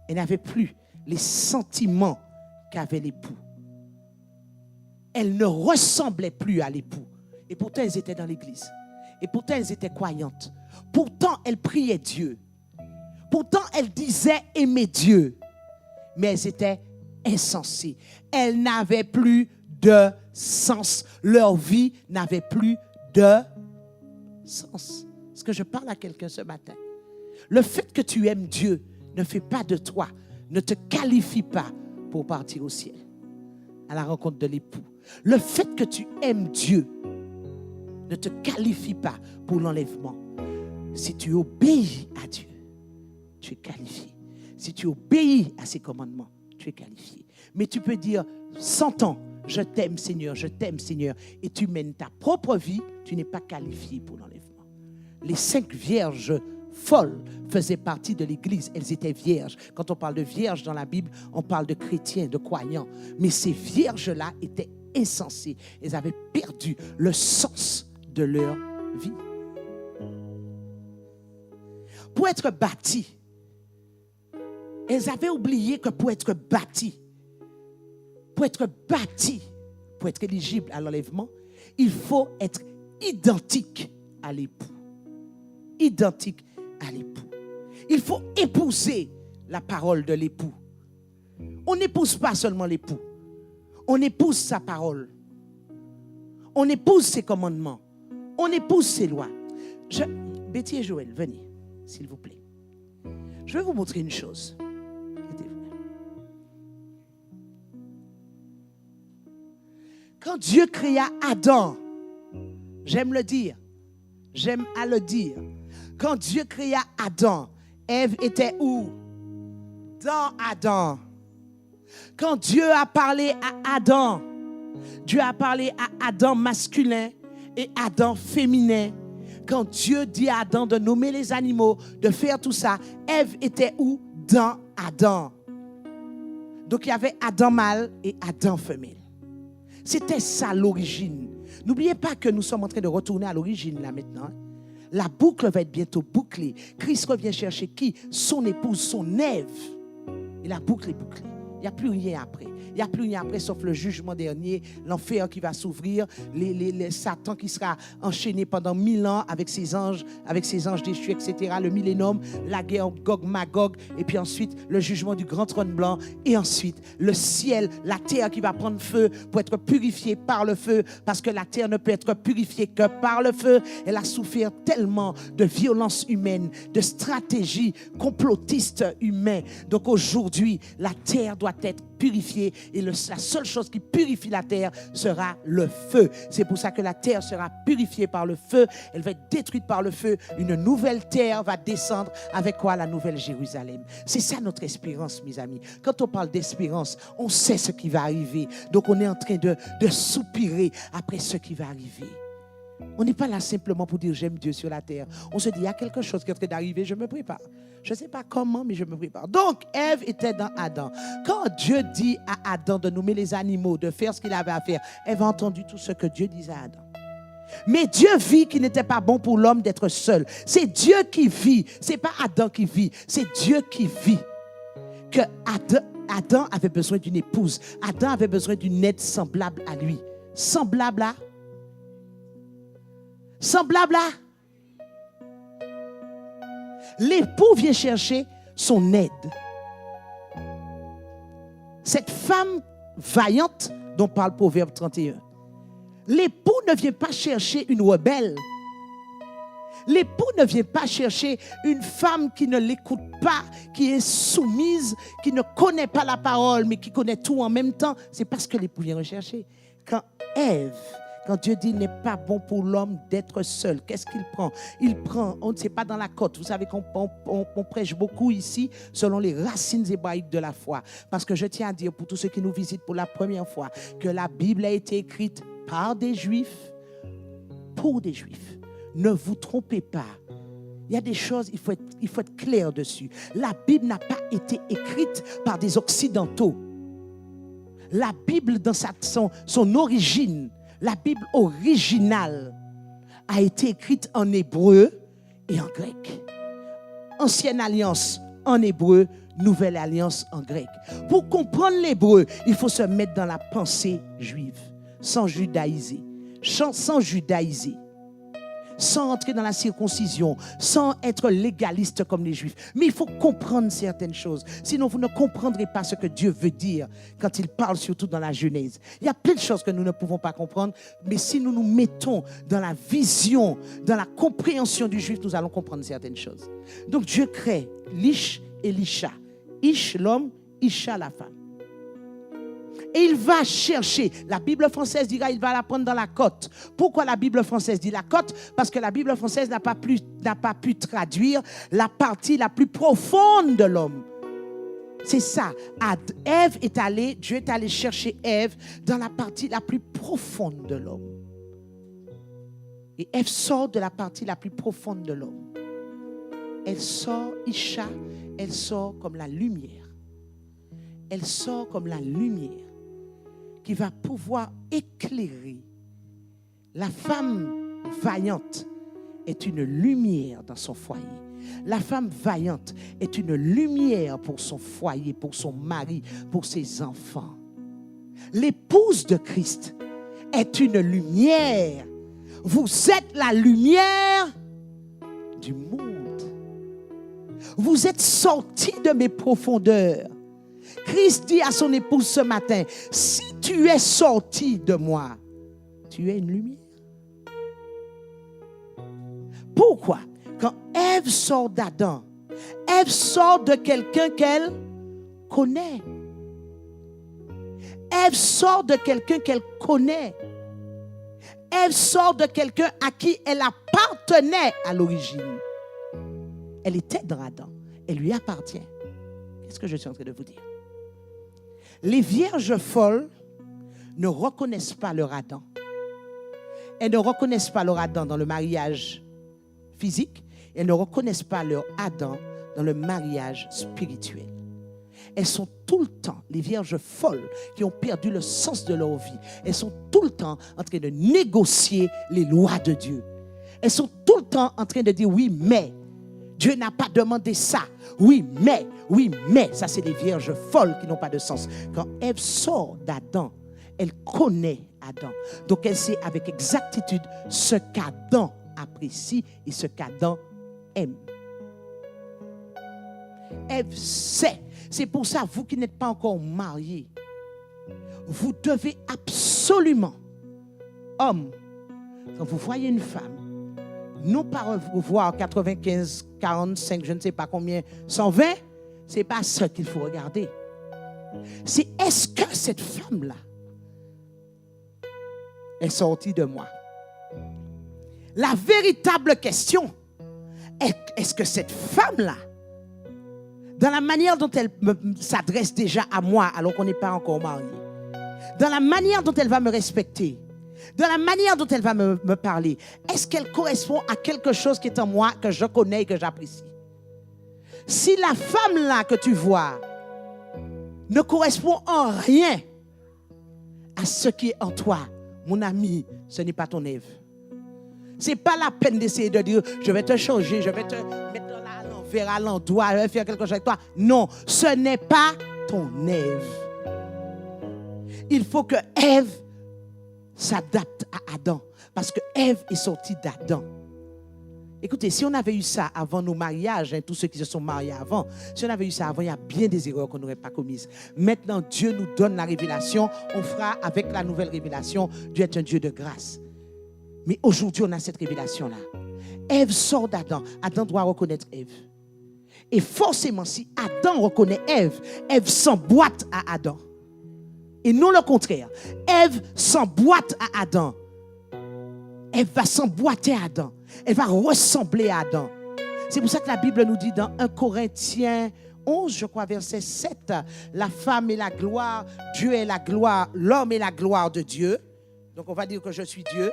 Elles n'avaient plus les sentiments qu'avait l'époux. Elles ne ressemblaient plus à l'époux. Et pourtant, elles étaient dans l'église. Et pourtant, elles étaient croyantes. Pourtant, elles priaient Dieu. Pourtant, elles disaient aimer Dieu. Mais elles étaient insensées. Elles n'avaient plus de sens. Leur vie n'avait plus de sens. Est-ce que je parle à quelqu'un ce matin? Le fait que tu aimes Dieu ne fait pas de toi, ne te qualifie pas pour partir au ciel, à la rencontre de l'époux. Le fait que tu aimes Dieu ne te qualifie pas pour l'enlèvement. Si tu obéis à Dieu, tu es qualifié. Si tu obéis à ses commandements, tu es qualifié. Mais tu peux dire 100 ans, je t'aime Seigneur, et tu mènes ta propre vie, tu n'es pas qualifié pour l'enlèvement. Les 5 vierges folles faisaient partie de l'église. Elles étaient vierges. Quand on parle de vierges dans la Bible, on parle de chrétiens, de croyants. Mais ces vierges-là étaient insensées. Elles avaient perdu le sens de leur vie. Pour être bâti, elles avaient oublié que pour être bâti, pour être éligible à l'enlèvement, il faut être identique à l'époux. Identique à l'époux. Il faut épouser la parole de l'époux. On n'épouse pas seulement l'époux. On épouse sa parole. On épouse ses commandements. On épouse ses lois. Betty et Joël, venez, s'il vous plaît. Je vais vous montrer une chose. Quand Dieu créa Adam, j'aime le dire, j'aime à le dire. Quand Dieu créa Adam, Ève était où? Dans Adam. Quand Dieu a parlé à Adam, Dieu a parlé à Adam masculin et Adam féminin. Quand Dieu dit à Adam de nommer les animaux, de faire tout ça, Ève était où? Dans Adam. Donc il y avait Adam mâle et Adam femelle. C'était ça l'origine. N'oubliez pas que nous sommes en train de retourner à l'origine là maintenant. La boucle va être bientôt bouclée. Christ revient chercher qui? Son épouse, son Ève. Et la boucle est bouclée. Il n'y a plus rien après. Il n'y a plus rien après sauf le jugement dernier, l'enfer qui va s'ouvrir, les Satan qui sera enchaîné pendant 1000 ans avec ses anges déchus, etc. Le millénium, la guerre Gog-Magog, et puis ensuite le jugement du grand trône blanc, et ensuite le ciel, la terre qui va prendre feu pour être purifiée par le feu, parce que la terre ne peut être purifiée que par le feu. Elle a souffert tellement de violence humaine, de stratégies complotistes humaines. Donc aujourd'hui, la terre doit être purifiée et la seule chose qui purifie la terre sera le feu. C'est pour ça que la terre sera purifiée par le feu. Elle va être détruite par le feu. Une nouvelle terre va descendre avec quoi? La nouvelle Jérusalem. C'est ça notre espérance, mes amis. Quand on parle d'espérance, on sait ce qui va arriver. Donc on est en train de soupirer après ce qui va arriver. On n'est pas là simplement pour dire j'aime Dieu sur la terre. On se dit il y a quelque chose qui est en train d'arriver, je me prépare. Je ne sais pas comment, mais je me prépare. Donc, Ève était dans Adam. Quand Dieu dit à Adam de nommer les animaux, de faire ce qu'il avait à faire, Ève a entendu tout ce que Dieu disait à Adam. Mais Dieu vit qu'il n'était pas bon pour l'homme d'être seul. C'est Dieu qui vit. Ce n'est pas Adam qui vit. C'est Dieu qui vit. Que Adam avait besoin d'une épouse. Adam avait besoin d'une aide semblable à lui. Semblable à? Semblable à? L'époux vient chercher son aide. Cette femme vaillante dont parle Proverbe 31. L'époux ne vient pas chercher une rebelle. L'époux ne vient pas chercher une femme qui ne l'écoute pas, qui est soumise, qui ne connaît pas la parole, mais qui connaît tout en même temps. C'est parce que l'époux vient rechercher. Quand Dieu dit n'est pas bon pour l'homme d'être seul, qu'est-ce qu'il prend? Il prend, on ne sait pas dans la côte. Vous savez qu'on prêche beaucoup ici selon les racines hébraïques de la foi. Parce que je tiens à dire pour tous ceux qui nous visitent pour la première fois que la Bible a été écrite par des Juifs, pour des Juifs. Ne vous trompez pas. Il y a des choses, il faut être clair dessus. La Bible n'a pas été écrite par des Occidentaux. La Bible, dans son origine, la Bible originale a été écrite en hébreu et en grec. Ancienne alliance en hébreu, nouvelle alliance en grec. Pour comprendre l'hébreu, il faut se mettre dans la pensée juive, sans judaïser, sans entrer dans la circoncision, sans être légaliste comme les Juifs. Mais il faut comprendre certaines choses. Sinon, vous ne comprendrez pas ce que Dieu veut dire quand il parle, surtout dans la Genèse. Il y a plein de choses que nous ne pouvons pas comprendre, mais si nous nous mettons dans la vision, dans la compréhension du Juif, nous allons comprendre certaines choses. Donc, Dieu crée l'Ish et l'Isha. Ish, l'homme, Isha, la femme. Et il va chercher, la Bible française dira, il va la prendre dans la côte. Pourquoi la Bible française dit la côte? Parce que la Bible française n'a pas pu traduire la partie la plus profonde de l'homme. C'est ça. Dieu est allé chercher Ève dans la partie la plus profonde de l'homme. Et Ève sort de la partie la plus profonde de l'homme. Elle sort, Isha, elle sort comme la lumière. Elle sort comme la lumière qui va pouvoir éclairer la femme vaillante est une lumière dans son foyer. La femme vaillante est une lumière pour son foyer, pour son mari, pour ses enfants. L'épouse de Christ est une lumière. Vous êtes la lumière du monde. Vous êtes sortis de mes profondeurs. Christ dit à son épouse ce matin, si tu es sorti de moi, tu es une lumière. Pourquoi? Quand Ève sort d'Adam, Ève sort de quelqu'un qu'elle connaît. Ève sort de quelqu'un qu'elle connaît. Ève sort de quelqu'un à qui elle appartenait à l'origine. Elle était dans Adam. Elle lui appartient. Qu'est-ce que je suis en train de vous dire? Les vierges folles ne reconnaissent pas leur Adam. Elles ne reconnaissent pas leur Adam dans le mariage physique. Elles ne reconnaissent pas leur Adam dans le mariage spirituel. Elles sont tout le temps, les vierges folles qui ont perdu le sens de leur vie, elles sont tout le temps en train de négocier les lois de Dieu. Elles sont tout le temps en train de dire oui, mais Dieu n'a pas demandé ça. Oui, mais, ça c'est des vierges folles qui n'ont pas de sens. Quand Ève sort d'Adam, elle connaît Adam. Donc elle sait avec exactitude ce qu'Adam apprécie et ce qu'Adam aime. Ève sait. C'est pour ça, vous qui n'êtes pas encore mariés, vous devez absolument, homme, quand vous voyez une femme, non pas voir 95, 45, je ne sais pas combien, 120, ce n'est pas ça qu'il faut regarder. C'est est-ce que cette femme-là est sortie de moi? La véritable question est-ce que cette femme-là, dans la manière dont elle s'adresse déjà à moi alors qu'on n'est pas encore mariés, dans la manière dont elle va me respecter, dans la manière dont elle va me parler, est-ce qu'elle correspond à quelque chose qui est en moi, que je connais et que j'apprécie? Si la femme-là que tu vois ne correspond en rien à ce qui est en toi, mon ami, ce n'est pas ton Ève. Ce n'est pas la peine d'essayer de dire, je vais te changer, je vais te mettre à l'envers, à l'endroit, je vais faire quelque chose avec toi. Non, ce n'est pas ton Ève. Il faut que Ève s'adapte à Adam. Parce que Ève est sortie d'Adam. Écoutez, si on avait eu ça avant nos mariages, tous ceux qui se sont mariés avant, si on avait eu ça avant, il y a bien des erreurs qu'on n'aurait pas commises. Maintenant, Dieu nous donne la révélation. On fera avec la nouvelle révélation. Dieu est un Dieu de grâce. Mais aujourd'hui, on a cette révélation-là. Ève sort d'Adam. Adam doit reconnaître Ève. Et forcément, si Adam reconnaît Ève, Ève s'emboîte à Adam. Et non le contraire. Ève s'emboîte à Adam. Ève va s'emboîter à Adam. Elle va ressembler à Adam. C'est pour ça que la Bible nous dit dans 1 Corinthiens 11, je crois, verset 7, la femme est la gloire, Dieu est la gloire, l'homme est la gloire de Dieu. Donc on va dire que je suis Dieu.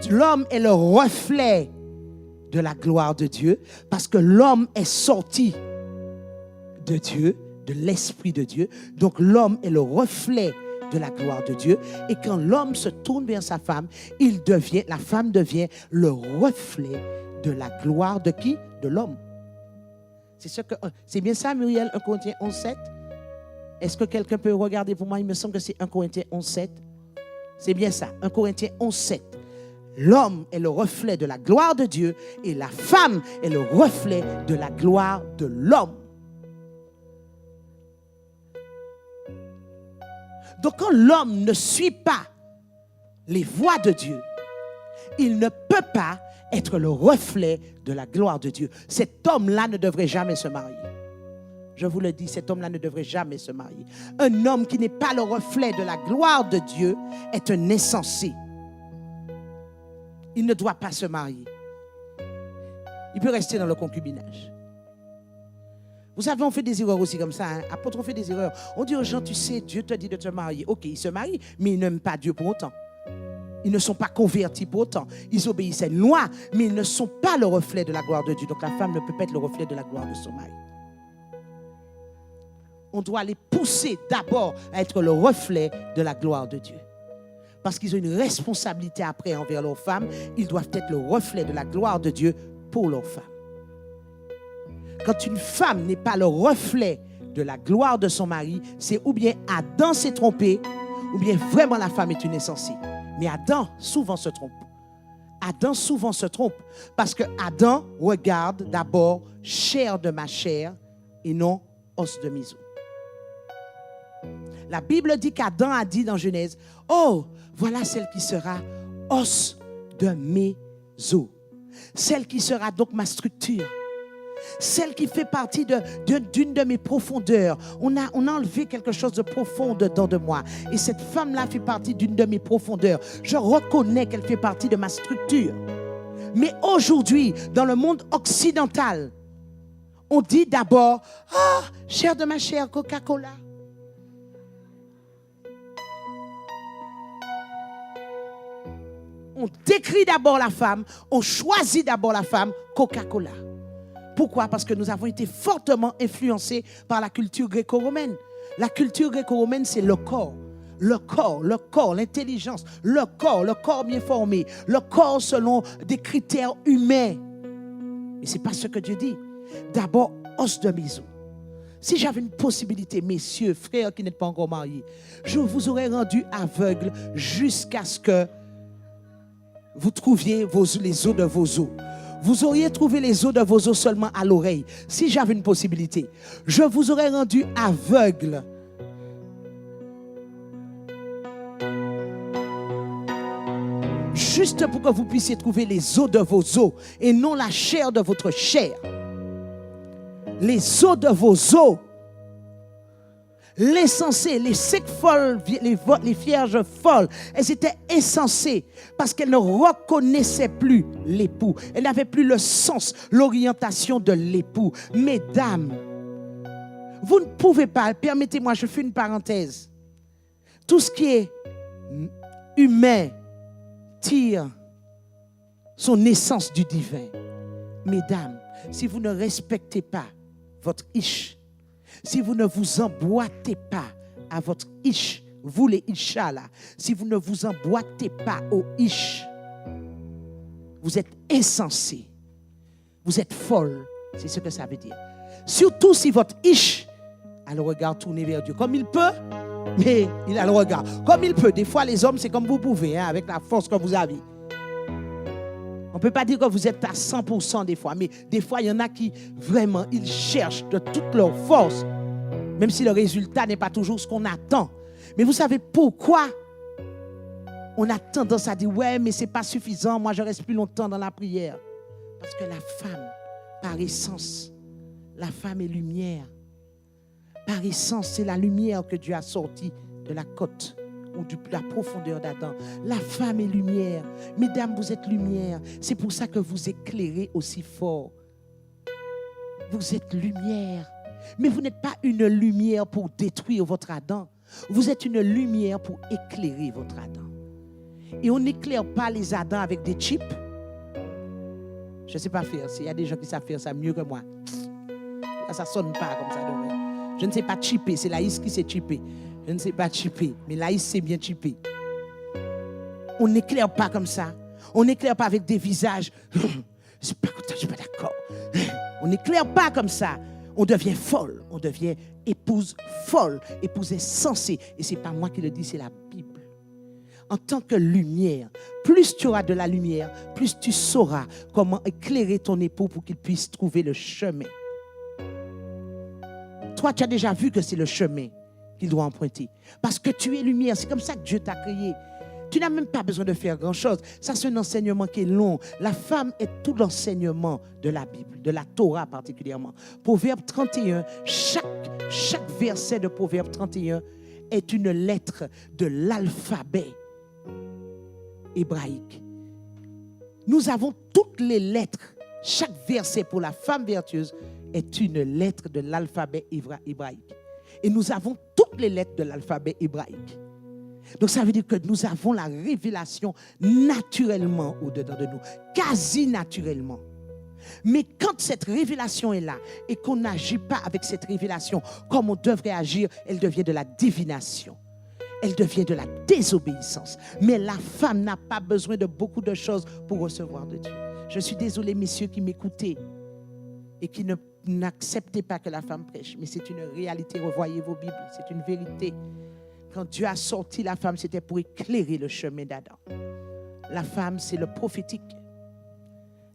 L'homme est le reflet de la gloire de Dieu parce que l'homme est sorti de Dieu, de l'Esprit de Dieu. Donc l'homme est le reflet de la gloire de Dieu. Et quand l'homme se tourne vers sa femme, la femme devient le reflet de la gloire de qui? De l'homme. C'est bien ça, Muriel, 1 Corinthiens 11, 7? Est-ce que quelqu'un peut regarder pour moi? Il me semble que c'est 1 Corinthiens 11, 7. C'est bien ça, 1 Corinthiens 11, 7. L'homme est le reflet de la gloire de Dieu et la femme est le reflet de la gloire de l'homme. Donc quand l'homme ne suit pas les voies de Dieu, il ne peut pas être le reflet de la gloire de Dieu. Cet homme-là ne devrait jamais se marier. Je vous le dis, cet homme-là ne devrait jamais se marier. Un homme qui n'est pas le reflet de la gloire de Dieu est un insensé. Il ne doit pas se marier. Il peut rester dans le concubinage. Vous savez, on fait des erreurs aussi comme ça. Hein? Apôtre, on fait des erreurs. On dit aux gens, tu sais, Dieu te dit de te marier. Ok, ils se marient, mais ils n'aiment pas Dieu pour autant. Ils ne sont pas convertis pour autant. Ils obéissent à une loi, mais ils ne sont pas le reflet de la gloire de Dieu. Donc la femme ne peut pas être le reflet de la gloire de son mari. On doit les pousser d'abord à être le reflet de la gloire de Dieu. parce qu'ils ont une responsabilité après envers leurs femmes. Ils doivent être le reflet de la gloire de Dieu pour leurs femmes. Quand une femme n'est pas le reflet de la gloire de son mari, c'est ou bien Adam s'est trompé, ou bien vraiment la femme est une insensée. Mais Adam souvent se trompe. Adam souvent se trompe parce que Adam regarde d'abord chair de ma chair et non os de mes os. La Bible dit qu'Adam a dit dans Genèse, « Oh, voilà celle qui sera os de mes os. » Celle qui sera donc ma structure. Celle qui fait partie d'une de mes profondeurs. On a enlevé quelque chose de profond dedans de moi. Et cette femme-là fait partie d'une de mes profondeurs. Je reconnais qu'elle fait partie de ma structure. Mais aujourd'hui, dans le monde occidental, on dit d'abord, « Ah, chair de ma chair, Coca-Cola. » On décrit d'abord la femme, on choisit d'abord la femme, Coca-Cola. Pourquoi? Parce que nous avons été fortement influencés par la culture gréco-romaine. La culture gréco-romaine, c'est le corps. Le corps, l'intelligence, le corps bien formé, le corps selon des critères humains. Mais ce n'est pas ce que Dieu dit. D'abord, os de mes os. Si j'avais une possibilité, messieurs, frères qui n'êtes pas encore mariés, je vous aurais rendu aveugle jusqu'à ce que vous trouviez les os de vos os. Vous auriez trouvé les os de vos os seulement à l'oreille. Si j'avais une possibilité, je vous aurais rendu aveugle. Juste pour que vous puissiez trouver les os de vos os et non la chair de votre chair. Les os de vos os. L'insensé, les secs folles, les vierges folles, elles étaient insensées parce qu'elles ne reconnaissaient plus l'époux. Elles n'avaient plus le sens, l'orientation de l'époux. Mesdames, vous ne pouvez pas, permettez-moi, je fais une parenthèse. Tout ce qui est humain tire son essence du divin. Mesdames, si vous ne respectez pas votre ish, si vous ne vous emboîtez pas à votre ish, vous les ishas là, si vous ne vous emboîtez pas au ish, vous êtes insensé, vous êtes folle, c'est ce que ça veut dire. Surtout si votre ish a le regard tourné vers Dieu, comme il peut, mais il a le regard, comme il peut. Des fois les hommes c'est comme vous pouvez, hein, avec la force que vous avez. On ne peut pas dire que vous êtes à 100% des fois, mais des fois, il y en a qui, vraiment, ils cherchent de toute leur force, même si le résultat n'est pas toujours ce qu'on attend. Mais vous savez pourquoi on a tendance à dire, ouais, mais ce n'est pas suffisant, moi je reste plus longtemps dans la prière. Parce que la femme, par essence, la femme est lumière. Par essence, c'est la lumière que Dieu a sortie de la côte ou de la profondeur d'Adam. La femme est lumière. Mesdames, vous êtes lumière. C'est pour ça que vous éclairez aussi fort. Vous êtes lumière. Mais vous n'êtes pas une lumière pour détruire votre Adam. Vous êtes une lumière pour éclairer votre Adam. Et on n'éclaire pas les Adams avec des chips. Je ne sais pas faire. Il y a des gens qui savent faire ça mieux que moi. Ça ne sonne pas comme ça. Je ne sais pas chipper. C'est Laïs qui sait chipper. Je ne sais pas chipper, mais Laïs sait bien chipper. On n'éclaire pas comme ça. On n'éclaire pas avec des visages. Je ne suis pas content, je ne suis pas d'accord. On n'éclaire pas comme ça. On devient folle. On devient épouse folle, épouse insensée. Et ce n'est pas moi qui le dis, c'est la Bible. En tant que lumière, plus tu auras de la lumière, plus tu sauras comment éclairer ton époux pour qu'il puisse trouver le chemin. Toi, tu as déjà vu que c'est le chemin qu'il doit emprunter. Parce que tu es lumière. C'est comme ça que Dieu t'a créé. Tu n'as même pas besoin de faire grand-chose. Ça, c'est un enseignement qui est long. La femme est tout l'enseignement de la Bible, de la Torah particulièrement. Proverbe 31, chaque verset de Proverbe 31 est une lettre de l'alphabet hébraïque. Nous avons toutes les lettres. Chaque verset pour la femme vertueuse est une lettre de l'alphabet hébraïque. Et nous avons toutes les lettres de l'alphabet hébraïque. Donc ça veut dire que nous avons la révélation naturellement au-dedans de nous, quasi naturellement. Mais quand cette révélation est là et qu'on n'agit pas avec cette révélation comme on devrait agir, elle devient de la divination. elle devient de la désobéissance. Mais la femme n'a pas besoin de beaucoup de choses pour recevoir de Dieu. Je suis désolée, messieurs qui m'écoutez et qui n'acceptez pas que la femme prêche, mais c'est une réalité. Revoyez vos Bibles, c'est une vérité. Quand Dieu a sorti la femme, c'était pour éclairer le chemin d'Adam. La femme, c'est le prophétique.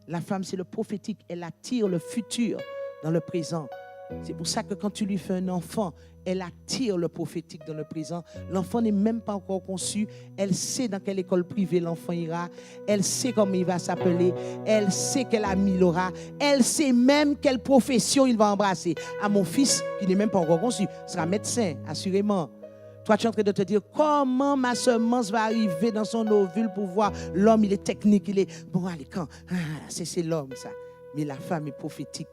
La femme, c'est le prophétique. Elle attire le futur dans le présent. C'est pour ça que quand tu lui fais un enfant, elle attire le prophétique dans le présent. L'enfant n'est même pas encore conçu. Elle sait dans quelle école privée l'enfant ira. Elle sait comment il va s'appeler. Elle sait quel ami il aura. Elle sait même quelle profession il va embrasser. À mon fils, qui n'est même pas encore conçu, sera médecin, assurément. Toi, tu es en train de te dire comment ma semence va arriver dans son ovule pour voir l'homme, il est technique, il est... Bon, allez, quand? C'est l'homme, ça. Mais la femme est prophétique.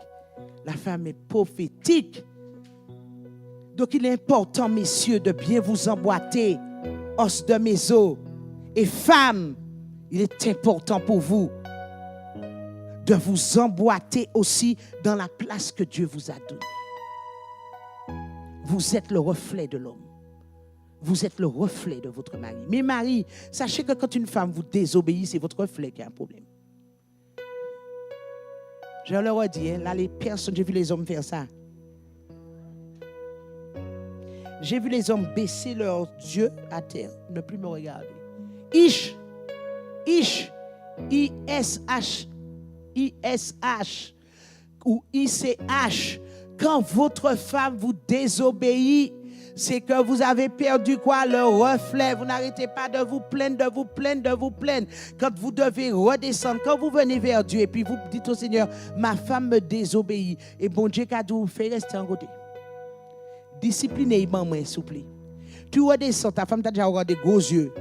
La femme est prophétique. Donc, il est important, messieurs, de bien vous emboîter, os de mes os. Et femmes, il est important pour vous de vous emboîter aussi dans la place que Dieu vous a donnée. Vous êtes le reflet de l'homme. Vous êtes le reflet de votre mari. Mais mari, sachez que quand une femme vous désobéit, c'est votre reflet qui a un problème. Je leur redis, là, les personnes, j'ai vu les hommes faire ça. J'ai vu les hommes baisser leurs yeux à terre, ne plus me regarder. Ish, I-S-H, ou I-C-H. Quand votre femme vous désobéit, c'est que vous avez perdu quoi? Le reflet. Vous n'arrêtez pas de vous plaindre, de vous plaindre, de vous plaindre. Quand vous devez redescendre, quand vous venez vers Dieu et puis vous dites au Seigneur, ma femme me désobéit. Et bon Dieu, quand vous fait rester en côté. Disciplinez-moi, s'il vous plaît. Tu redescends, ta femme t'a déjà regardé gros yeux.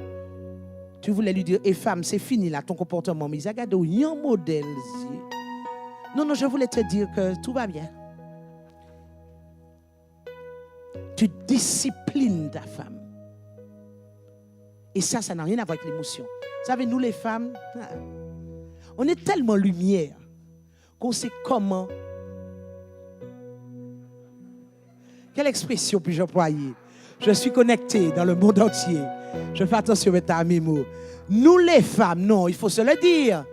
Tu voulais lui dire, femme, c'est fini là, ton comportement. Mais il a regardé un modèle. Non, je voulais te dire que tout va bien. Tu disciplines ta femme. Et ça n'a rien à voir avec l'émotion. Vous savez, nous les femmes, on est tellement lumière qu'on sait comment. Quelle expression puis-je employer? Je suis connecté dans le monde entier. Je fais attention à mes mots. Nous les femmes, non, il faut se le dire.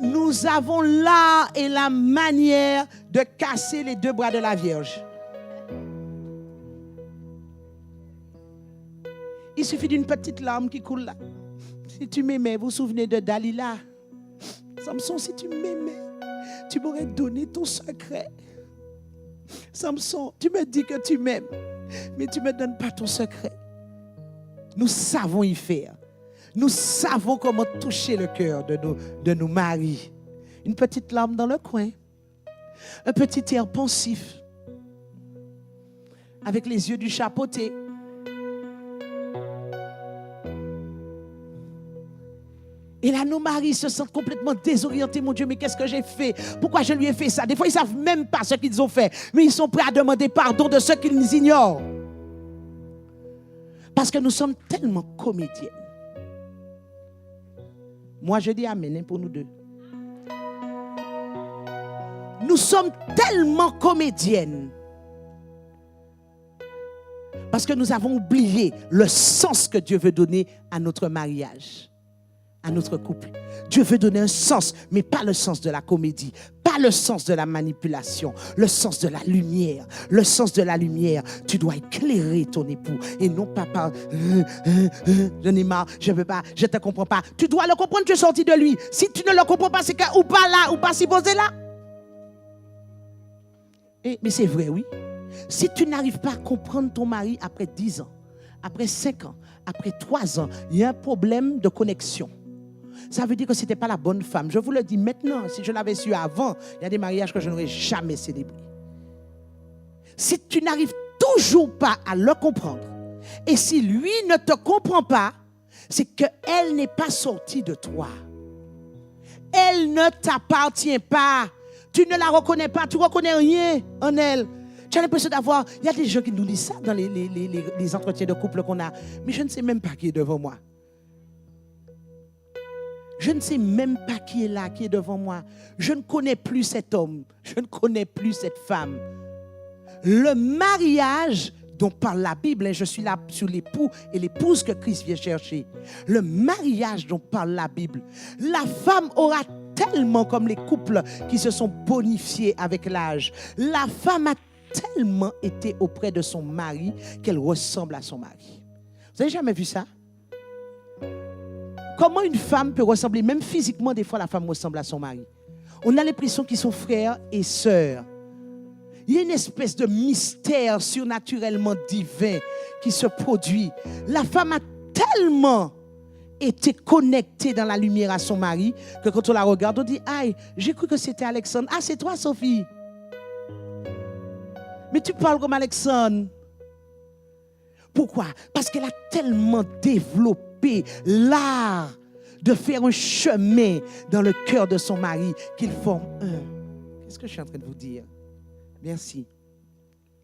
Nous avons l'art et la manière de casser les deux bras de la Vierge. Il suffit d'une petite larme qui coule là. Si tu m'aimais, vous vous souvenez de Dalila? Samson, si tu m'aimais, tu m'aurais donné ton secret. Samson, tu me dis que tu m'aimes, mais tu ne me donnes pas ton secret. Nous savons y faire. Nous savons comment toucher le cœur de nos maris. Une petite larme dans le coin. Un petit air pensif. Avec les yeux du chapeauté. Et là, nos maris se sentent complètement désorientés. Mon Dieu, mais qu'est-ce que j'ai fait? Pourquoi je lui ai fait ça? Des fois, ils ne savent même pas ce qu'ils ont fait. Mais ils sont prêts à demander pardon de ce qu'ils ignorent. Parce que nous sommes tellement comédiennes. Moi, je dis amen pour nous deux. Nous sommes tellement comédiennes. Parce que nous avons oublié le sens que Dieu veut donner à notre mariage. À notre couple. Dieu veut donner un sens, mais pas le sens de la comédie, pas le sens de la manipulation, le sens de la lumière. Le sens de la lumière, tu dois éclairer ton époux et non pas par j'en ai marre, je ne veux pas, je ne te comprends pas. Tu dois le comprendre, tu es sorti de lui. Si tu ne le comprends pas, c'est que ou pas là, ou pas si posé là. Mais c'est vrai, oui. Si tu n'arrives pas à comprendre ton mari après 10 ans, après 5 ans, après 3 ans, il y a un problème de connexion. Ça veut dire que ce n'était pas la bonne femme. Je vous le dis maintenant, si je l'avais su avant, il y a des mariages que je n'aurais jamais célébrés. Si tu n'arrives toujours pas à le comprendre, et si lui ne te comprend pas, c'est qu'elle n'est pas sortie de toi. Elle ne t'appartient pas. Tu ne la reconnais pas, tu ne reconnais rien en elle. Tu as l'impression d'avoir... Il y a des gens qui nous disent ça dans les entretiens de couple qu'on a. Mais je ne sais même pas qui est devant moi. Je ne sais même pas qui est là, qui est devant moi. Je ne connais plus cet homme. Je ne connais plus cette femme. Le mariage, dont parle la Bible, et je suis là sur l'époux et l'épouse que Christ vient chercher. Le mariage dont parle la Bible. La femme aura tellement, comme les couples qui se sont bonifiés avec l'âge, la femme a tellement été auprès de son mari qu'elle ressemble à son mari. Vous avez jamais vu ça? Comment une femme peut ressembler, même physiquement, des fois la femme ressemble à son mari. On a l'impression qu'ils sont frères et sœurs. Il y a une espèce de mystère surnaturellement divin qui se produit. La femme a tellement été connectée dans la lumière à son mari que quand on la regarde, on dit « Aïe, j'ai cru que c'était Alexandre. Ah, c'est toi, Sophie. Mais tu parles comme Alexandre. » Pourquoi? Parce qu'elle a tellement développé l'art de faire un chemin dans le cœur de son mari qu'ils forment un. Qu'est-ce que je suis en train de vous dire? Merci,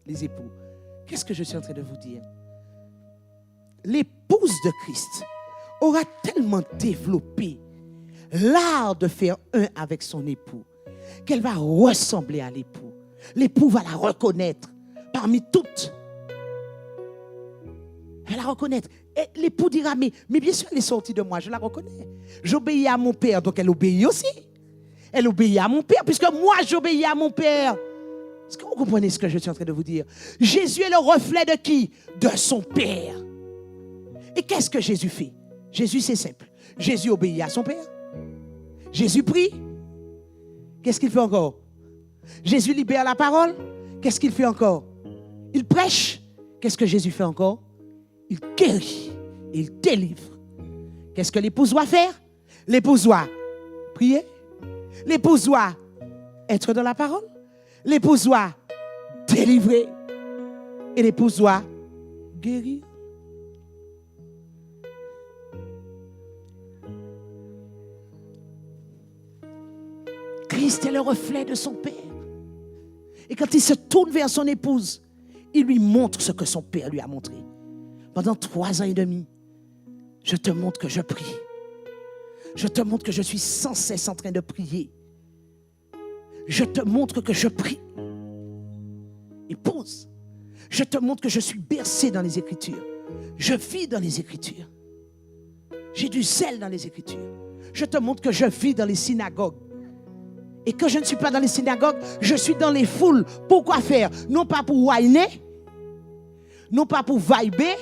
les époux. Qu'est-ce que je suis en train de vous dire? L'épouse de Christ aura tellement développé l'art de faire un avec son époux qu'elle va ressembler à l'époux. L'époux va la reconnaître parmi toutes. Elle va la reconnaître. Et l'époux dira, mais bien sûr, elle est sortie de moi, je la reconnais. J'obéis à mon père, donc elle obéit aussi. Elle obéit à mon père, puisque moi, j'obéis à mon père. Est-ce que vous comprenez ce que je suis en train de vous dire? Jésus est le reflet de qui? De son père. Et qu'est-ce que Jésus fait? Jésus, c'est simple. Jésus obéit à son père. Jésus prie. Qu'est-ce qu'il fait encore? Jésus libère la parole. Qu'est-ce qu'il fait encore? Il prêche. Qu'est-ce que Jésus fait encore? Il guérit et il délivre. Qu'est-ce que l'épouse doit faire? L'épouse doit prier. L'épouse doit être dans la parole. L'épouse doit délivrer. Et l'épouse doit guérir. Christ est le reflet de son Père. Et quand il se tourne vers son épouse, il lui montre ce que son Père lui a montré. Pendant 3 ans et demi, je te montre que je prie. Je te montre que je suis sans cesse en train de prier. Je te montre que je prie. Épouse, je te montre que je suis bercé dans les Écritures. Je vis dans les Écritures. J'ai du zèle dans les Écritures. Je te montre que je vis dans les synagogues. Et quand je ne suis pas dans les synagogues, je suis dans les foules. Pourquoi faire? Non pas pour whiner, non pas pour vibrer,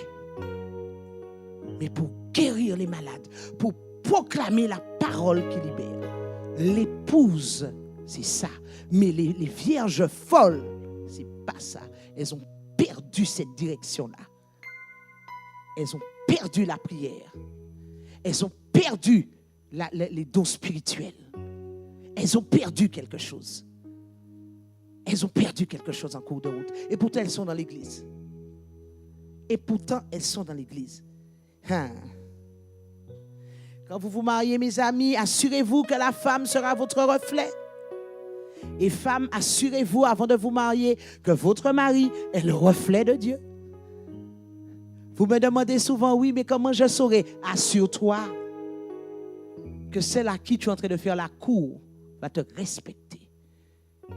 mais pour guérir les malades, pour proclamer la parole qui libère. L'épouse, c'est ça. Mais les vierges folles, c'est pas ça. Elles ont perdu cette direction-là. Elles ont perdu la prière. Elles ont perdu les dons spirituels. Elles ont perdu quelque chose. Elles ont perdu quelque chose en cours de route. Et pourtant, elles sont dans l'église. Et pourtant, elles sont dans l'église. Quand vous vous mariez, mes amis, assurez-vous que la femme sera votre reflet. Et femmes, assurez-vous avant de vous marier que votre mari est le reflet de Dieu. Vous me demandez souvent, oui, mais comment je saurai? Assure-toi que celle à qui tu es en train de faire la cour va te respecter.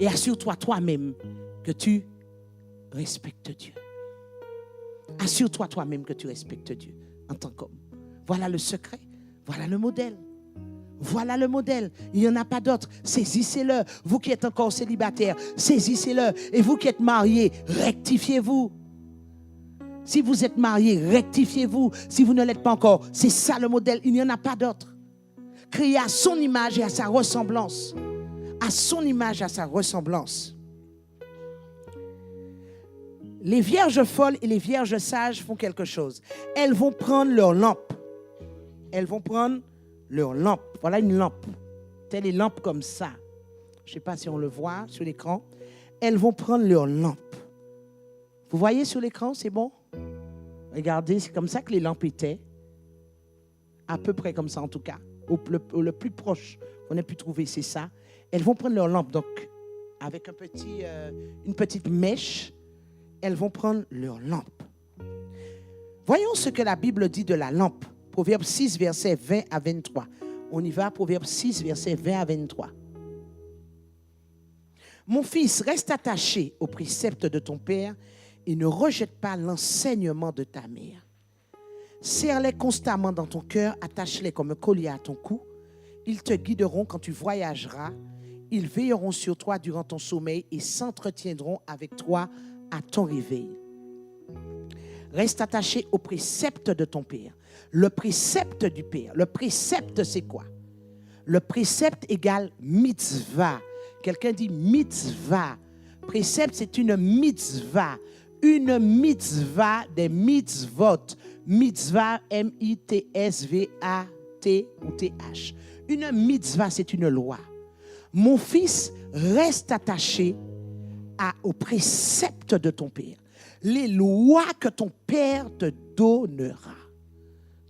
Et assure-toi toi-même que tu respectes Dieu. Assure-toi toi-même que tu respectes Dieu en tant qu'homme. Voilà le secret. Voilà le modèle. Voilà le modèle. Il n'y en a pas d'autre. Saisissez-le. Vous qui êtes encore célibataire, saisissez-le. Et vous qui êtes mariés, rectifiez-vous. Si vous êtes mariés, rectifiez-vous. Si vous ne l'êtes pas encore, c'est ça le modèle. Il n'y en a pas d'autre. Créé à son image et à sa ressemblance. À son image et à sa ressemblance. Les vierges folles et les vierges sages font quelque chose. Elles vont prendre leur lampe. Elles vont prendre leur lampe. Voilà une lampe. Telle est lampe comme ça. Je ne sais pas si on le voit sur l'écran. Elles vont prendre leur lampe. Vous voyez sur l'écran, c'est bon? Regardez, c'est comme ça que les lampes étaient. À peu près comme ça en tout cas. Le plus proche qu'on ait pu trouver, c'est ça. Elles vont prendre leur lampe, donc avec une petite mèche, elles vont prendre leur lampe. Voyons ce que la Bible dit de la lampe. Proverbe 6, versets 20 à 23. On y va, Proverbe 6, versets 20 à 23. Mon fils, reste attaché aux préceptes de ton père et ne rejette pas l'enseignement de ta mère. Serre-les constamment dans ton cœur, attache-les comme un collier à ton cou. Ils te guideront quand tu voyageras. Ils veilleront sur toi durant ton sommeil et s'entretiendront avec toi à ton réveil. Reste attaché au précepte de ton père. Le précepte du père. Le précepte, c'est quoi? Le précepte égale mitzvah. Quelqu'un dit mitzvah. Précepte, c'est une mitzvah. Une mitzvah des mitzvot. Mitzvah, M-I-T-S-V-A-T ou T-H. Une mitzvah, c'est une loi. Mon fils, reste attaché au précepte de ton père. Les lois que ton père te donnera.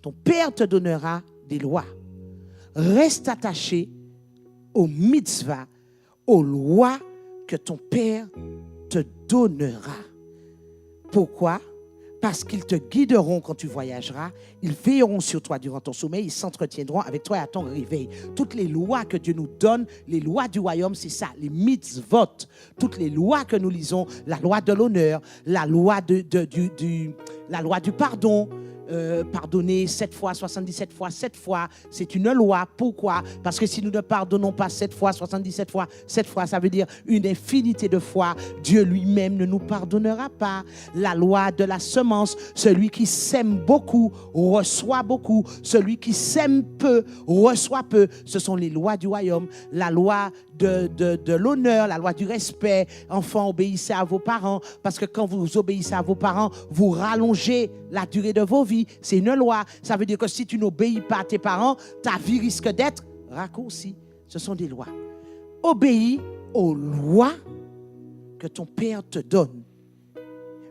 Ton père te donnera des lois. Reste attaché aux mitzvahs, aux lois que ton père te donnera. Pourquoi? Parce qu'ils te guideront quand tu voyageras, ils veilleront sur toi durant ton sommeil, ils s'entretiendront avec toi à ton réveil. Toutes les lois que Dieu nous donne, les lois du royaume, c'est ça, les mitzvot. Toutes les lois que nous lisons, la loi de l'honneur, la loi la loi du pardon, pardonner 7 fois, 77 fois, 7 fois, c'est une loi. Pourquoi? Parce que si nous ne pardonnons pas 7 fois, 77 fois, 7 fois, ça veut dire une infinité de fois. Dieu lui-même ne nous pardonnera pas. La loi de la semence, celui qui sème beaucoup reçoit beaucoup. Celui qui sème peu reçoit peu. Ce sont les lois du royaume. La loi de l'honneur, la loi du respect. Enfants, obéissez à vos parents, parce que quand vous obéissez à vos parents, vous rallongez la durée de vos vies. C'est une loi. Ça veut dire que si tu n'obéis pas à tes parents, ta vie risque d'être raccourcie. Ce sont des lois. Obéis aux lois que ton père te donne.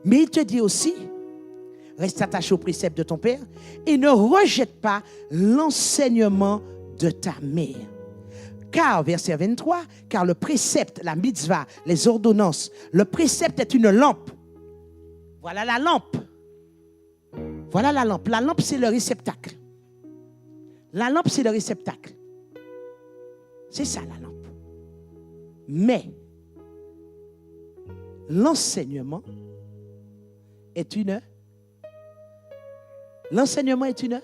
Mais il te dit aussi, reste attaché aux préceptes de ton père et ne rejette pas l'enseignement de ta mère. Car, verset 23, car le précepte, la mitzvah, les ordonnances, le précepte est une lampe. Voilà la lampe. Voilà la lampe. La lampe, c'est le réceptacle. La lampe, c'est le réceptacle. C'est ça, la lampe. Mais, l'enseignement est une... L'enseignement est une...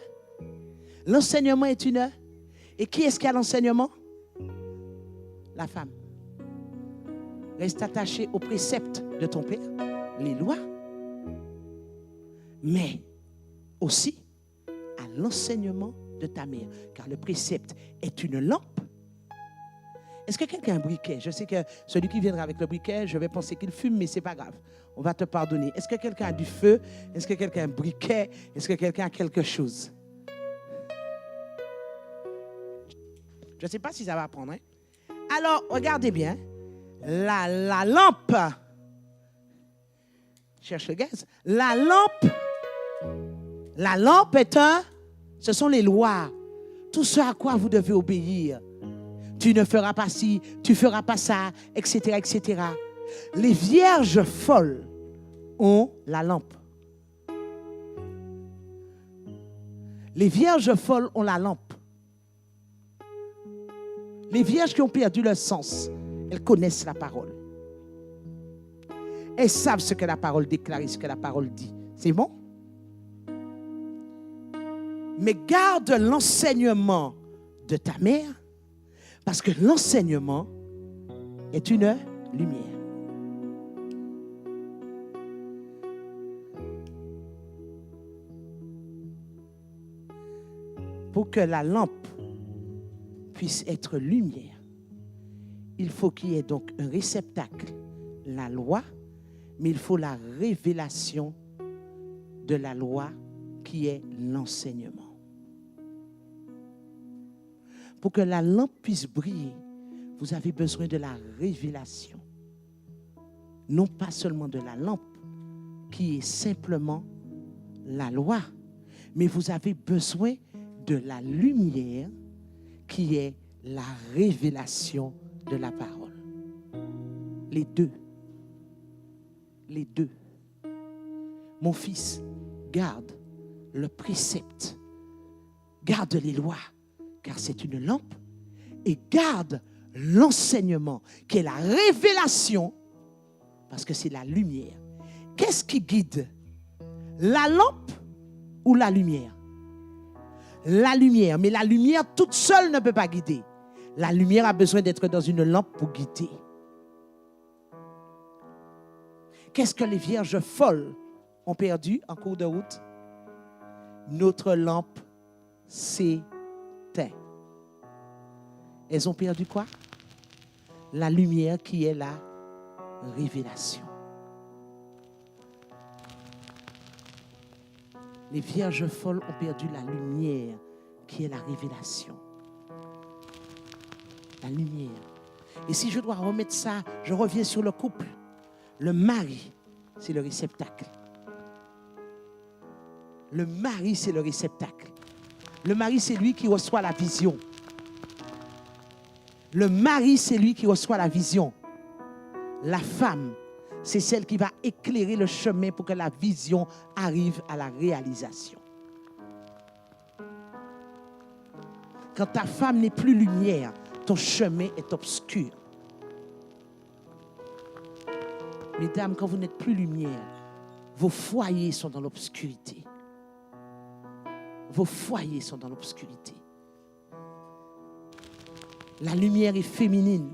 L'enseignement est une... Et qui est-ce qui a l'enseignement? La femme. Reste attaché aux préceptes de ton père, les lois, mais aussi à l'enseignement de ta mère, car le précepte est une lampe. Est-ce que quelqu'un a un briquet? Je sais que celui qui viendra avec le briquet, je vais penser qu'il fume, mais ce n'est pas grave. On va te pardonner. Est-ce que quelqu'un a du feu? Est-ce que quelqu'un a un briquet? Est-ce que quelqu'un a quelque chose? Je ne sais pas si ça va prendre. Hein? Alors, regardez bien. La lampe. Cherche le gaz. La lampe est ce sont les lois. Tout ce à quoi vous devez obéir. Tu ne feras pas ci, tu ne feras pas ça, etc., etc. Les vierges folles ont la lampe. Les vierges folles ont la lampe. Les vierges qui ont perdu leur sens, elles connaissent la parole. Elles savent ce que la parole déclare et ce que la parole dit. C'est bon? Mais garde l'enseignement de ta mère, parce que l'enseignement est une lumière. Pour que la lampe puisse être lumière, il faut qu'il y ait donc un réceptacle, la loi, mais il faut la révélation de la loi qui est l'enseignement. Pour que la lampe puisse briller, vous avez besoin de la révélation. Non pas seulement de la lampe, qui est simplement la loi, mais vous avez besoin de la lumière qui est la révélation de la parole. Les deux. Les deux. Mon fils, garde le précepte. Garde les lois, car c'est une lampe. Et garde l'enseignement, qui est la révélation, parce que c'est la lumière. Qu'est-ce qui guide? La lampe ou la lumière? La lumière. Mais la lumière toute seule ne peut pas guider. La lumière a besoin d'être dans une lampe pour guider. Qu'est-ce que les vierges folles ont perdu en cours de route? Notre lampe s'éteint. Elles ont perdu quoi? La lumière qui est la révélation. Les vierges folles ont perdu la lumière qui est la révélation. La lumière. Et si je dois remettre ça, je reviens sur le couple. Le mari, c'est le réceptacle. Le mari, c'est le réceptacle. Le mari, c'est lui qui reçoit la vision. Le mari, c'est lui qui reçoit la vision. La femme, c'est celle qui va éclairer le chemin pour que la vision arrive à la réalisation. Quand ta femme n'est plus lumière, ton chemin est obscur. Mesdames, quand vous n'êtes plus lumière, vos foyers sont dans l'obscurité. Vos foyers sont dans l'obscurité. La lumière est féminine.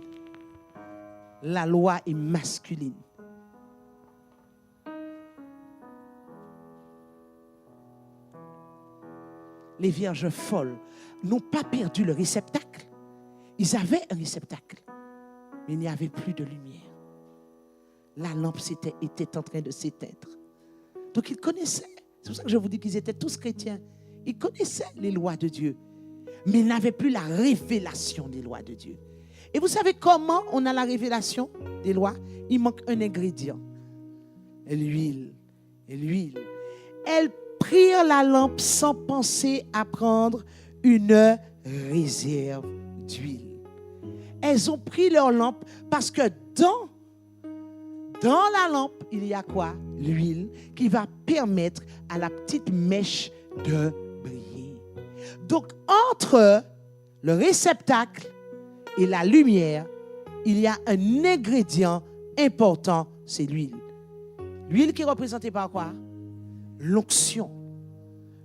La loi est masculine. Les vierges folles n'ont pas perdu le réceptacle. Ils avaient un réceptacle, mais il n'y avait plus de lumière. La lampe était en train de s'éteindre. Donc ils connaissaient. C'est pour ça que je vous dis qu'ils étaient tous chrétiens. Ils connaissaient les lois de Dieu, mais ils n'avaient plus la révélation des lois de Dieu. Et vous savez comment on a la révélation des lois? Il manque un ingrédient. L'huile. L'huile. Elles prirent la lampe sans penser à prendre une réserve d'huile. Elles ont pris leur lampe parce que dans la lampe, il y a quoi? L'huile qui va permettre à la petite mèche de briller. Donc, entre le réceptacle et la lumière, il y a un ingrédient important, c'est l'huile. L'huile qui est représentée par quoi? L'onction.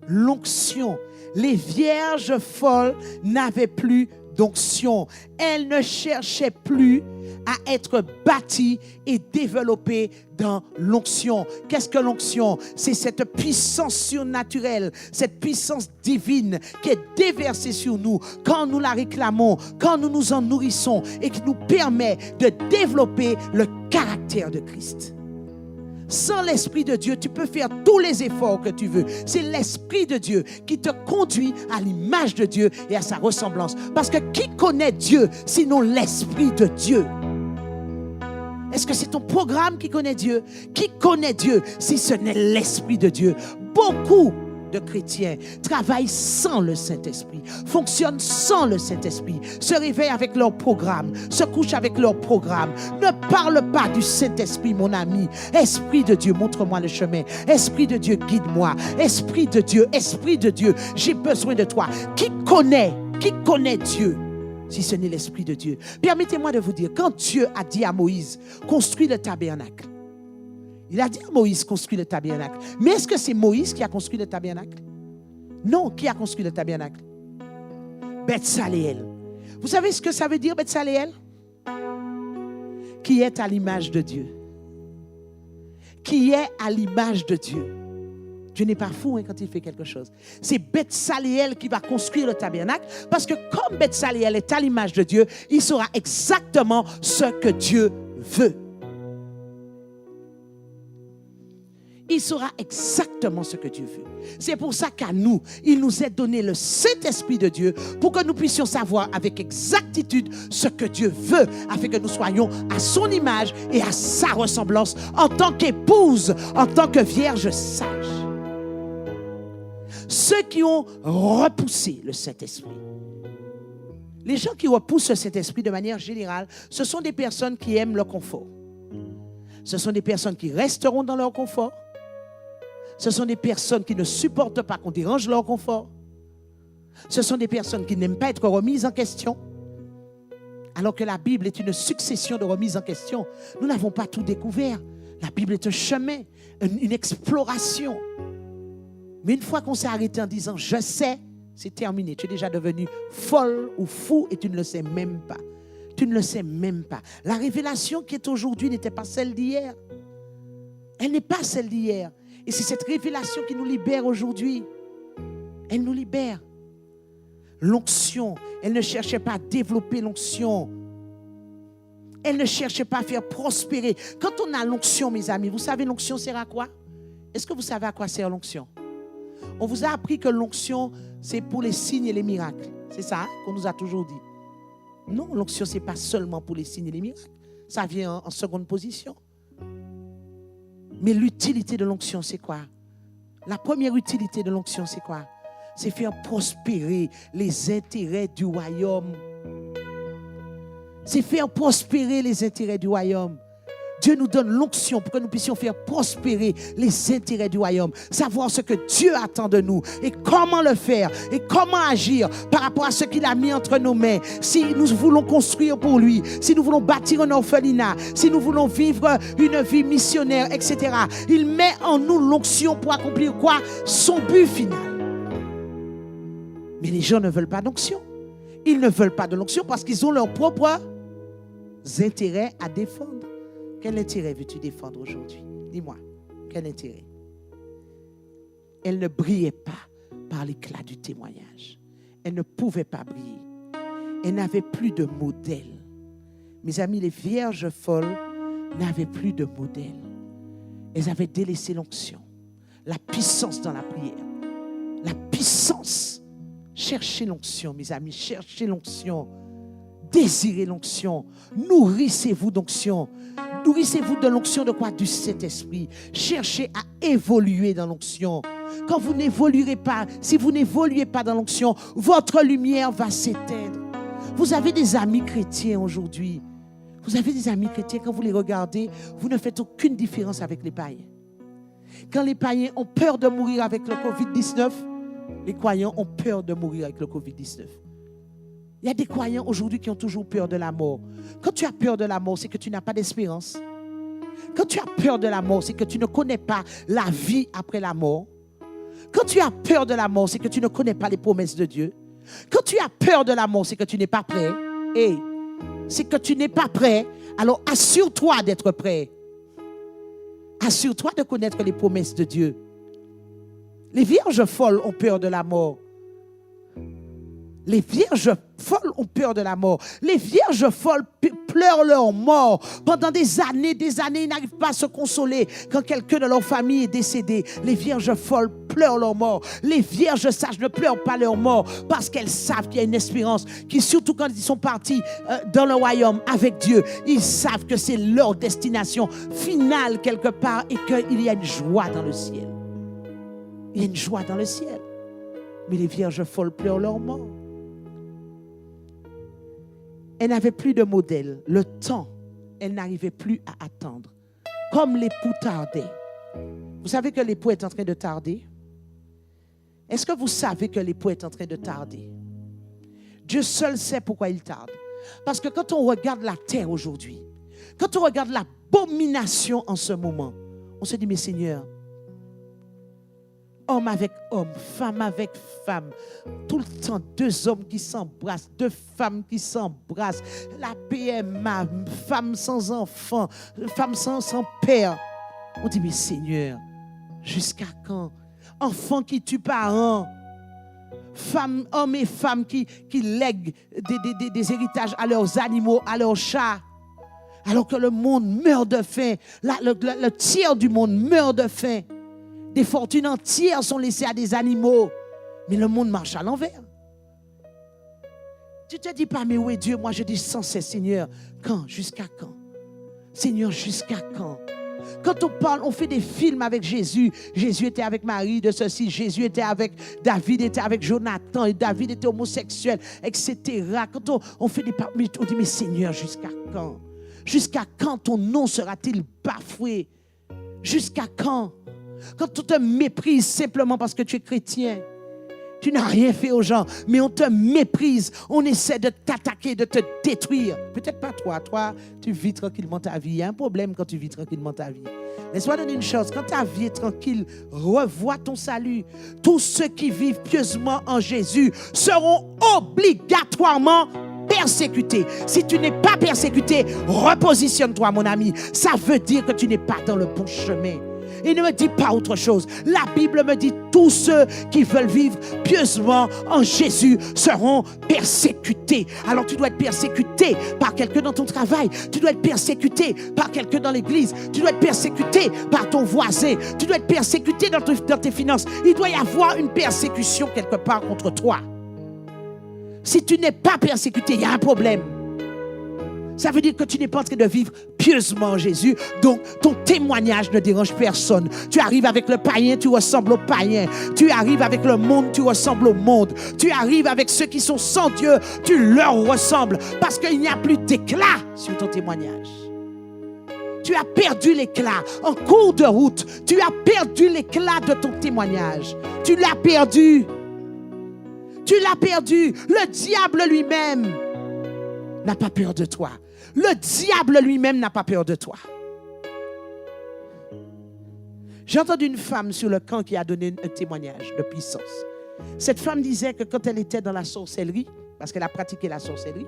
L'onction. Les vierges folles n'avaient plus d'onction. Elles ne cherchaient plus à être bâties et développées dans l'onction. Qu'est-ce que l'onction? C'est cette puissance surnaturelle, cette puissance divine qui est déversée sur nous quand nous la réclamons, quand nous nous en nourrissons et qui nous permet de développer le caractère de Christ. Sans l'Esprit de Dieu, tu peux faire tous les efforts que tu veux. C'est l'Esprit de Dieu qui te conduit à l'image de Dieu et à sa ressemblance. Parce que qui connaît Dieu sinon l'Esprit de Dieu? Est-ce que c'est ton programme qui connaît Dieu? Qui connaît Dieu si ce n'est l'Esprit de Dieu? Beaucoup de chrétiens travaillent sans le Saint-Esprit, fonctionnent sans le Saint-Esprit, se réveillent avec leur programme, se couchent avec leur programme. Ne parle pas du Saint-Esprit, mon ami. Esprit de Dieu, montre-moi le chemin. Esprit de Dieu, guide-moi. Esprit de Dieu, j'ai besoin de toi. Qui connaît Dieu si ce n'est l'Esprit de Dieu? Permettez-moi de vous dire, quand Dieu a dit à Moïse, construis le tabernacle, il a dit à Moïse, construis le tabernacle. Mais est-ce que c'est Moïse qui a construit le tabernacle? Non, qui a construit le tabernacle? Betsaléel. Vous savez ce que ça veut dire, Betsaléel? Qui est à l'image de Dieu. Qui est à l'image de Dieu. Dieu n'est pas fou quand il fait quelque chose. C'est Betsaléel qui va construire le tabernacle parce que comme Betsaléel est à l'image de Dieu, il saura exactement ce que Dieu veut. Il saura exactement ce que Dieu veut. C'est pour ça qu'à nous, il nous est donné le Saint-Esprit de Dieu pour que nous puissions savoir avec exactitude ce que Dieu veut, afin que nous soyons à son image et à sa ressemblance en tant qu'épouse, en tant que vierge sage. Ceux qui ont repoussé le Saint-Esprit, les gens qui repoussent le Saint-Esprit de manière générale, ce sont des personnes qui aiment le confort. Ce sont des personnes qui resteront dans leur confort. Ce sont des personnes qui ne supportent pas qu'on dérange leur confort. Ce sont des personnes qui n'aiment pas être remises en question. Alors que la Bible est une succession de remises en question. Nous n'avons pas tout découvert. La Bible est un chemin, une exploration. Mais une fois qu'on s'est arrêté en disant « je sais », c'est terminé. Tu es déjà devenu folle ou fou et tu ne le sais même pas. Tu ne le sais même pas. La révélation qui est aujourd'hui n'était pas celle d'hier. Elle n'est pas celle d'hier. Et c'est cette révélation qui nous libère aujourd'hui. Elle nous libère. L'onction, elle ne cherchait pas à développer l'onction. Elle ne cherchait pas à faire prospérer. Quand on a l'onction, mes amis, vous savez l'onction sert à quoi? Est-ce que vous savez à quoi sert l'onction? On vous a appris que l'onction, c'est pour les signes et les miracles. C'est ça qu'on nous a toujours dit. Non, l'onction, ce n'est pas seulement pour les signes et les miracles. Ça vient en seconde position. Mais l'utilité de l'onction, c'est quoi? La première utilité de l'onction, c'est quoi? C'est faire prospérer les intérêts du royaume. C'est faire prospérer les intérêts du royaume. Dieu nous donne l'onction pour que nous puissions faire prospérer les intérêts du royaume. Savoir ce que Dieu attend de nous et comment le faire et comment agir par rapport à ce qu'il a mis entre nos mains. Si nous voulons construire pour lui, si nous voulons bâtir un orphelinat, si nous voulons vivre une vie missionnaire, etc. Il met en nous l'onction pour accomplir quoi? Son but final. Mais les gens ne veulent pas d'onction. Ils ne veulent pas de l'onction parce qu'ils ont leurs propres intérêts à défendre. Quel intérêt veux-tu défendre aujourd'hui? Dis-moi, quel intérêt? Elle ne brillait pas par l'éclat du témoignage. Elle ne pouvait pas briller. Elle n'avait plus de modèle. Mes amis, les vierges folles n'avaient plus de modèle. Elles avaient délaissé l'onction, la puissance dans la prière, la puissance. Cherchez l'onction, mes amis, cherchez l'onction. Désirez l'onction. Nourrissez-vous d'onction. Nourrissez-vous de l'onction de quoi? Du Saint-Esprit. Cherchez à évoluer dans l'onction. Quand vous n'évoluerez pas, si vous n'évoluez pas dans l'onction, votre lumière va s'éteindre. Vous avez des amis chrétiens aujourd'hui. Vous avez des amis chrétiens, quand vous les regardez, vous ne faites aucune différence avec les païens. Quand les païens ont peur de mourir avec le Covid-19, les croyants ont peur de mourir avec le Covid-19. Il y a des croyants aujourd'hui qui ont toujours peur de la mort. Quand tu as peur de la mort, c'est que tu n'as pas d'espérance. Quand tu as peur de la mort, c'est que tu ne connais pas la vie après la mort. Quand tu as peur de la mort, c'est que tu ne connais pas les promesses de Dieu. Quand tu as peur de la mort, c'est que tu n'es pas prêt. Et c'est que tu n'es pas prêt. Alors assure-toi d'être prêt. Assure-toi de connaître les promesses de Dieu. Les vierges folles ont peur de la mort. Les vierges folles ont peur de la mort. Les vierges folles pleurent leur mort. Pendant des années, ils n'arrivent pas à se consoler quand quelqu'un de leur famille est décédé. Les vierges folles pleurent leur mort. Les vierges sages ne pleurent pas leur mort parce qu'elles savent qu'il y a une espérance, qui surtout quand ils sont partis dans le royaume avec Dieu, ils savent que c'est leur destination finale quelque part et qu'il y a une joie dans le ciel. Il y a une joie dans le ciel. Mais les vierges folles pleurent leur mort. Elle n'avait plus de modèle. Le temps, elle n'arrivait plus à attendre. Comme l'époux tardait. Vous savez que l'époux est en train de tarder? Est-ce que vous savez que l'époux est en train de tarder? Dieu seul sait pourquoi il tarde. Parce que quand on regarde la terre aujourd'hui, quand on regarde l'abomination en ce moment, on se dit, mais Seigneur, homme avec homme, femme avec femme, tout le temps, deux hommes qui s'embrassent, deux femmes qui s'embrassent, la PMA, femme sans enfant, femme sans père. On dit, mais Seigneur, jusqu'à quand? Enfants qui tuent parents, femmes, hommes et femmes qui lèguent des héritages à leurs animaux, à leurs chats, alors que le monde meurt de faim, le tiers du monde meurt de faim. Des fortunes entières sont laissées à des animaux. Mais le monde marche à l'envers. Tu te dis pas, mais où est Dieu? Moi, je dis sans cesse, Seigneur, quand? Jusqu'à quand? Seigneur, jusqu'à quand? Quand on parle, on fait des films avec Jésus. Jésus était avec Marie de ceci. Jésus était avec David, était avec Jonathan. Et David était homosexuel, etc. Quand on fait des... On dit, mais Seigneur, jusqu'à quand? Jusqu'à quand ton nom sera-t-il bafoué? Jusqu'à quand? Quand on te méprise simplement parce que tu es chrétien, Tu n'as rien fait aux gens, mais on te méprise. On essaie de t'attaquer, de te détruire. Peut-être pas toi. Toi, tu vis tranquillement ta vie. Il y a un problème quand tu vis tranquillement ta vie. Laisse-moi donner une chose. Quand ta vie est tranquille, revois ton salut. Tous ceux qui vivent pieusement en Jésus seront obligatoirement persécutés. Si tu n'es pas persécuté, repositionne-toi, mon ami. Ça veut dire que tu n'es pas dans le bon chemin. Il ne me dit pas autre chose. La Bible me dit tous ceux qui veulent vivre pieusement en Jésus seront persécutés. Alors tu dois être persécuté par quelqu'un dans ton travail. Tu dois être persécuté par quelqu'un dans l'église. Tu dois être persécuté par ton voisin. Tu dois être persécuté dans tes finances. Il doit y avoir une persécution quelque part contre toi. Si tu n'es pas persécuté, il y a un problème. Ça veut dire que tu n'es pas en train de vivre pieusement en Jésus. Donc, ton témoignage ne dérange personne. Tu arrives avec le païen, tu ressembles au païen. Tu arrives avec le monde, tu ressembles au monde. Tu arrives avec ceux qui sont sans Dieu, tu leur ressembles. Parce qu'il n'y a plus d'éclat sur ton témoignage. Tu as perdu l'éclat. En cours de route, tu as perdu l'éclat de ton témoignage. Tu l'as perdu. Tu l'as perdu. Le diable lui-même n'a pas peur de toi. Le diable lui-même n'a pas peur de toi. J'ai entendu une femme sur le camp qui a donné un témoignage de puissance. Cette femme disait que quand elle était dans la sorcellerie, parce qu'elle a pratiqué la sorcellerie,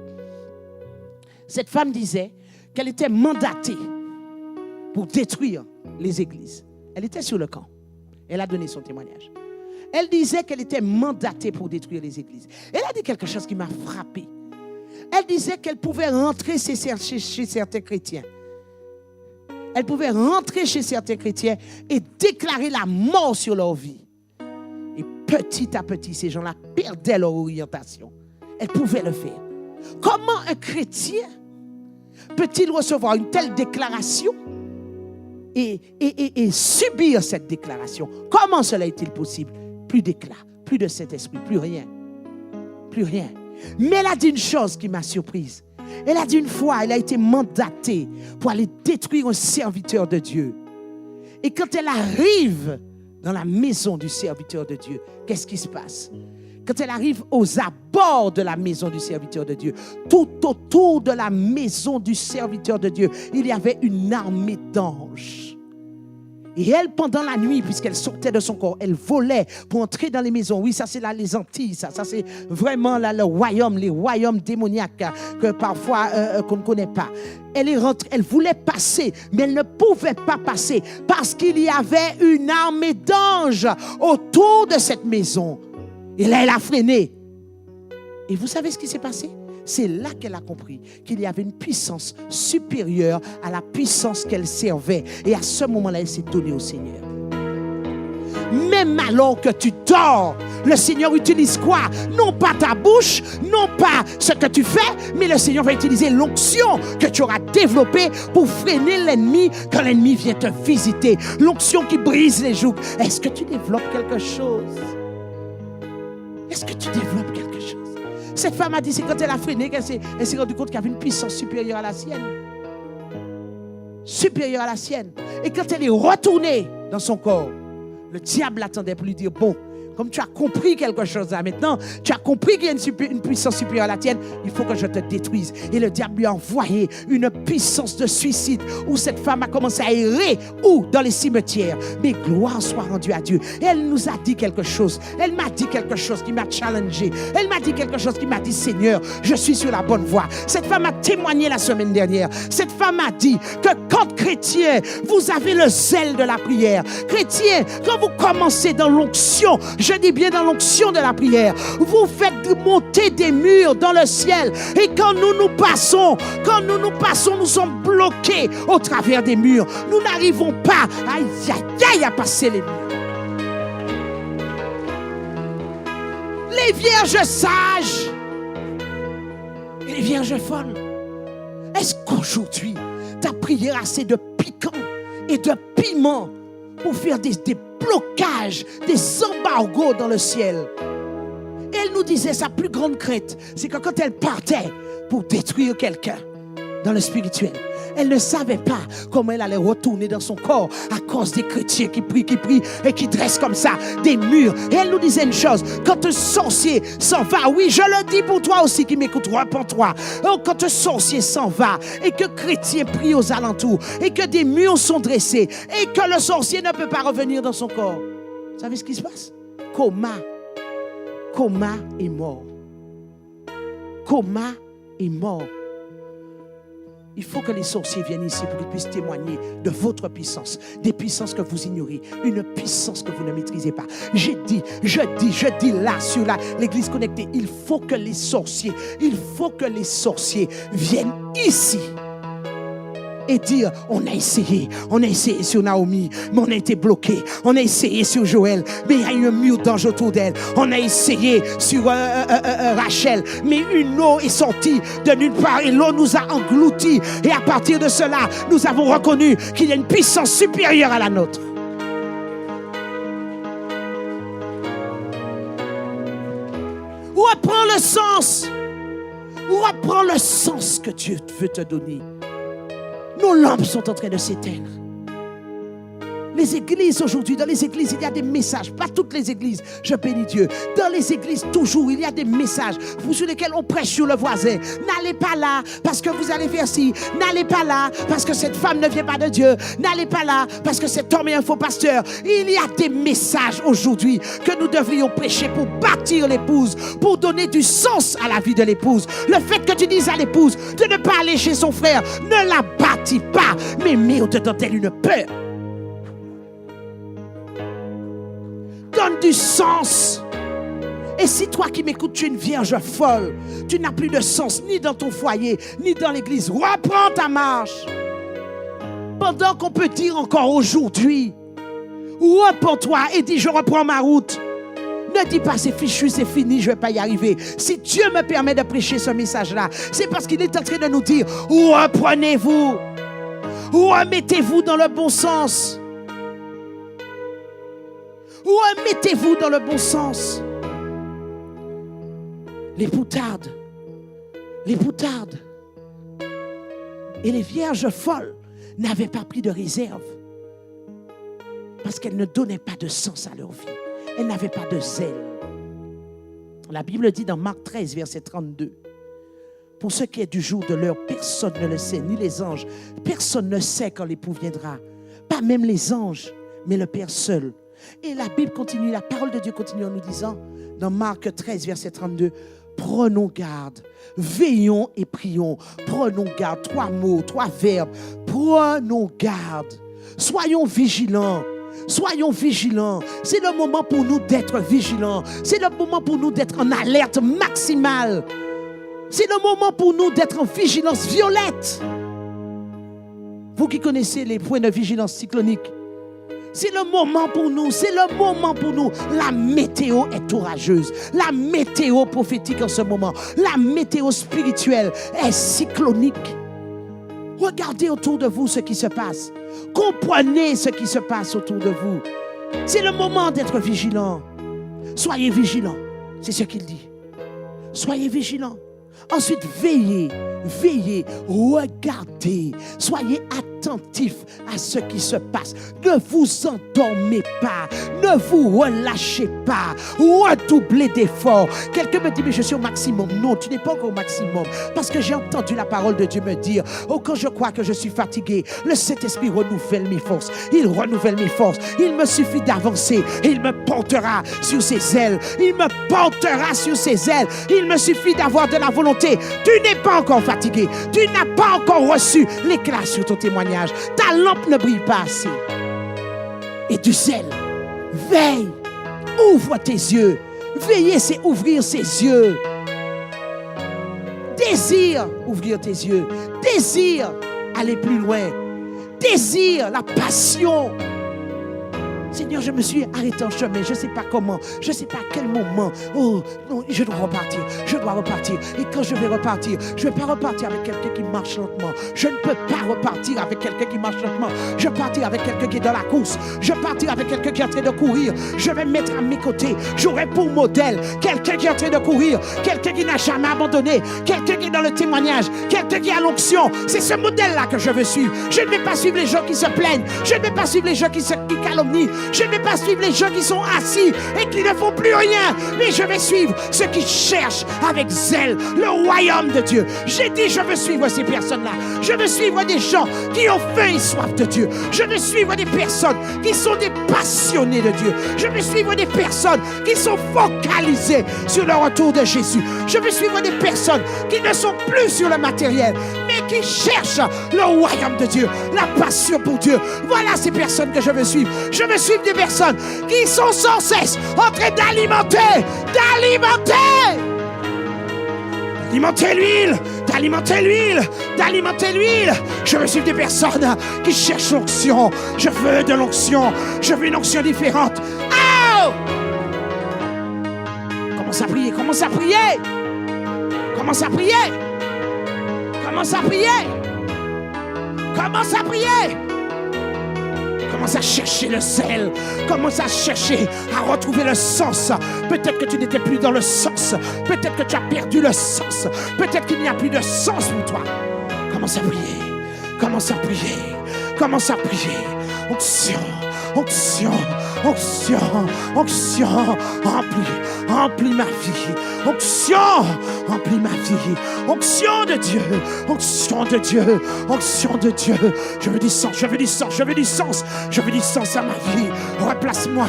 cette femme disait qu'elle était mandatée pour détruire les églises. Elle était sur le camp. Elle a donné son témoignage. Elle disait qu'elle était mandatée pour détruire les églises. Elle a dit quelque chose qui m'a frappé. Elle disait qu'elle pouvait rentrer chez certains chrétiens. Elle pouvait rentrer chez certains chrétiens et déclarer la mort sur leur vie. Et petit à petit, ces gens-là perdaient leur orientation. Elle pouvait le faire. Comment un chrétien peut-il recevoir une telle déclaration et subir cette déclaration? Comment cela est-il possible? Plus d'éclat, plus de Saint-Esprit, plus rien. Plus rien. Mais elle a dit une chose qui m'a surprise. Elle a dit une fois, elle a été mandatée pour aller détruire un serviteur de Dieu. Et quand elle arrive dans la maison du serviteur de Dieu, qu'est-ce qui se passe? Quand elle arrive aux abords de la maison du serviteur de Dieu, tout autour de la maison du serviteur de Dieu, il y avait une armée d'anges. Et elle, pendant la nuit, puisqu'elle sortait de son corps, elle volait pour entrer dans les maisons. Oui, ça c'est là les Antilles, ça c'est vraiment là le royaume, les royaumes démoniaques que parfois qu'on ne connaît pas. Elle est rentrée, elle voulait passer, mais elle ne pouvait pas passer parce qu'il y avait une armée d'anges autour de cette maison. Et là, elle a freiné. Et vous savez ce qui s'est passé? C'est là qu'elle a compris qu'il y avait une puissance supérieure à la puissance qu'elle servait. Et à ce moment-là, elle s'est donnée au Seigneur. Même alors que tu dors, le Seigneur utilise quoi? Non pas ta bouche, non pas ce que tu fais, mais le Seigneur va utiliser l'onction que tu auras développée pour freiner l'ennemi quand l'ennemi vient te visiter. L'onction qui brise les jougs. Est-ce que tu développes quelque chose? Est-ce que tu développes quelque chose? Cette femme a dit, c'est quand elle a freiné qu'elle s'est rendue compte qu'il y avait une puissance supérieure à la sienne. Supérieure à la sienne. Et quand elle est retournée dans son corps, le diable l'attendait pour lui dire, bon, comme tu as compris quelque chose là maintenant, tu as compris qu'il y a une puissance supérieure à la tienne, il faut que je te détruise. Et le diable lui a envoyé une puissance de suicide où cette femme a commencé à errer, où dans les cimetières. Mais gloire soit rendue à Dieu. Et elle nous a dit quelque chose. Elle m'a dit quelque chose qui m'a challengé. Elle m'a dit quelque chose qui m'a dit, Seigneur, je suis sur la bonne voie. Cette femme a témoigné la semaine dernière. Cette femme a dit que quand chrétien, vous avez le zèle de la prière. Chrétien, quand vous commencez dans l'onction, je dis bien dans l'onction de la prière, vous faites monter des murs dans le ciel. Et quand nous passons, nous sommes bloqués au travers des murs. Nous n'arrivons pas à passer les murs. Les vierges sages et les vierges folles. Est-ce qu'aujourd'hui, ta prière a assez de piquant et de piment pour faire des blocages, des embargos dans le ciel? Et elle nous disait sa plus grande crainte, c'est que quand elle partait pour détruire quelqu'un dans le spirituel, Elle ne savait pas comment elle allait retourner dans son corps à cause des chrétiens qui prient et qui dressent comme ça des murs. Et elle nous disait une chose, quand un sorcier s'en va, oui, je le dis pour toi aussi qui m'écoute, repens-toi. Oh, quand un sorcier s'en va et que chrétiens prient aux alentours et que des murs sont dressés et que le sorcier ne peut pas revenir dans son corps, vous savez ce qui se passe? Coma est mort. Coma est mort. Il faut que les sorciers viennent ici pour qu'ils puissent témoigner de votre puissance, des puissances que vous ignorez, une puissance que vous ne maîtrisez pas. Je dis là sur l'église connectée, il faut que les sorciers viennent ici et dire, on a essayé sur Naomi, mais on a été bloqué. On a essayé sur Joël, mais il y a un mur d'ange autour d'elle. On a essayé sur Rachel, mais une eau est sortie de nulle part et l'eau nous a engloutis. Et à partir de cela, nous avons reconnu qu'il y a une puissance supérieure à la nôtre. Reprends le sens que Dieu veut te donner. Nos lampes sont en train de s'éteindre. Les églises aujourd'hui, dans les églises, il y a des messages. Pas toutes les églises, je bénis Dieu. Dans les églises, toujours, il y a des messages sur lesquels on prêche sur le voisin. N'allez pas là parce que vous allez faire ci. N'allez pas là parce que cette femme ne vient pas de Dieu. N'allez pas là parce que cet homme est un faux pasteur. Il y a des messages aujourd'hui que nous devrions prêcher pour bâtir l'épouse, pour donner du sens à la vie de l'épouse. Le fait que tu dises à l'épouse de ne pas aller chez son frère, ne la bâtis pas, mais mets au-dedans d'elle une peur. Donne du sens. Et si toi qui m'écoutes, tu es une vierge folle, tu n'as plus de sens ni dans ton foyer, ni dans l'église, reprends ta marche. Pendant qu'on peut dire encore aujourd'hui, repens-toi et dis, je reprends ma route. Ne dis pas, c'est fichu, c'est fini, je ne vais pas y arriver. Si Dieu me permet de prêcher ce message-là, c'est parce qu'il est en train de nous dire, reprenez-vous, remettez-vous dans le bon sens. Remettez-vous dans le bon sens. Les poutardes et les vierges folles n'avaient pas pris de réserve parce qu'elles ne donnaient pas de sens à leur vie. Elles n'avaient pas de zèle. La Bible dit dans Marc 13, verset 32, pour ce qui est du jour de l'heure, personne ne le sait, ni les anges. Personne ne sait quand l'époux viendra. Pas même les anges, mais le Père seul. Et la Bible continue, la parole de Dieu continue en nous disant, dans Marc 13, verset 32, prenons garde, veillons et prions. Prenons garde, 3 mots, 3 verbes. Prenons garde, soyons vigilants. Soyons vigilants. C'est le moment pour nous d'être vigilants. C'est le moment pour nous d'être en alerte maximale. C'est le moment pour nous d'être en vigilance violette. Vous qui connaissez les points de vigilance cyclonique, c'est le moment pour nous, c'est le moment pour nous. La météo est orageuse. La météo prophétique en ce moment, la météo spirituelle est cyclonique. Regardez autour de vous ce qui se passe. Comprenez ce qui se passe autour de vous. C'est le moment d'être vigilant. Soyez vigilants, c'est ce qu'il dit. Soyez vigilants. Ensuite, veillez, regardez, soyez attentifs à ce qui se passe. Ne vous endormez pas, ne vous relâchez pas, redoublez d'efforts. Quelqu'un me dit, mais je suis au maximum. Non, tu n'es pas encore au maximum. Parce que j'ai entendu la parole de Dieu me dire, oh, quand je crois que je suis fatigué, le Saint-Esprit renouvelle mes forces. Il renouvelle mes forces. Il me suffit d'avancer et il me portera sur ses ailes. Il me portera sur ses ailes. Il me suffit d'avoir de la volonté. Tu n'es pas encore fatigué. Tu n'as pas encore reçu l'éclat sur ton témoignage. Ta lampe ne brille pas assez. Et du zèle. Veille. Ouvre tes yeux. Veiller, c'est ouvrir ses yeux. Désire ouvrir tes yeux. Désire aller plus loin. Désire la passion. Seigneur, je me suis arrêté en chemin. Je ne sais pas comment. Je ne sais pas à quel moment. Oh, non, je dois repartir. Je dois repartir. Et quand je vais repartir, je ne vais pas repartir avec quelqu'un qui marche lentement. Je ne peux pas repartir avec quelqu'un qui marche lentement. Je partir avec quelqu'un qui est dans la course. Je partir avec quelqu'un qui est en train de courir. Je vais me mettre à mes côtés. J'aurai pour modèle quelqu'un qui est en train de courir. Quelqu'un qui n'a jamais abandonné. Quelqu'un qui est dans le témoignage. Quelqu'un qui a l'onction. C'est ce modèle-là que je veux suivre. Je ne vais pas suivre les gens qui se plaignent. Je ne vais pas suivre les gens qui calomnient. Je ne vais pas suivre les gens qui sont assis et qui ne font plus rien. Mais je vais suivre ceux qui cherchent avec zèle le royaume de Dieu. J'ai dit, je veux suivre ces personnes-là. Je veux suivre des gens qui ont faim et soif de Dieu. Je veux suivre des personnes qui sont des passionnés de Dieu. Je veux suivre des personnes qui sont focalisées sur le retour de Jésus. Je veux suivre des personnes qui ne sont plus sur le matériel, mais qui cherchent le royaume de Dieu, la passion pour Dieu. Voilà ces personnes que je veux suivre. Je veux suivre des personnes qui sont sans cesse en train d'alimenter l'huile. Je veux suivre des personnes qui cherchent l'onction. Je veux de l'onction. Je veux une onction différente. Oh! Commence à prier. Commence à chercher le zèle. Commence à chercher, à retrouver le sens. Peut-être que tu n'étais plus dans le sens. Peut-être que tu as perdu le sens. Peut-être qu'il n'y a plus de sens pour toi. Commence à prier. Onction. Remplis ma vie. Onction de Dieu. Je veux du sens à ma vie. Replace-moi.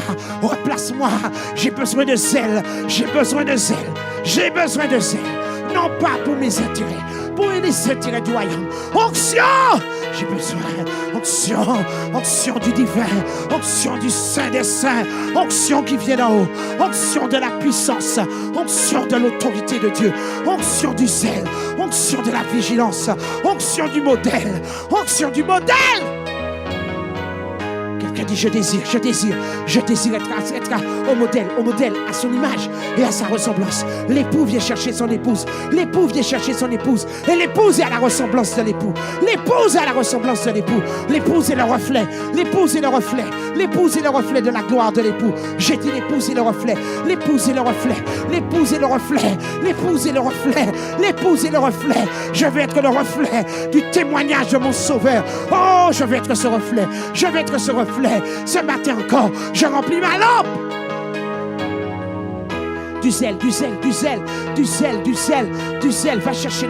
J'ai besoin de zèle. Non pas pour mes intérêts, pour les intérêts du royaume. Onction! J'ai besoin onction du divin, onction du Saint des Saints, onction qui vient d'en haut, onction de la puissance, onction de l'autorité de Dieu, onction du zèle, onction de la vigilance, onction du modèle. Quelqu'un dit, je désire être au modèle, à son image et à sa ressemblance. L'époux vient chercher son épouse. Et l'épouse est à la ressemblance de l'époux. L'épouse est le reflet. L'épouse est le reflet de la gloire de l'époux. J'ai dit, l'épouse est le reflet. Je veux être le reflet du témoignage de mon Sauveur. Oh, je veux être ce reflet. Ce matin encore, je remplis ma lampe. Du zèle. Va chercher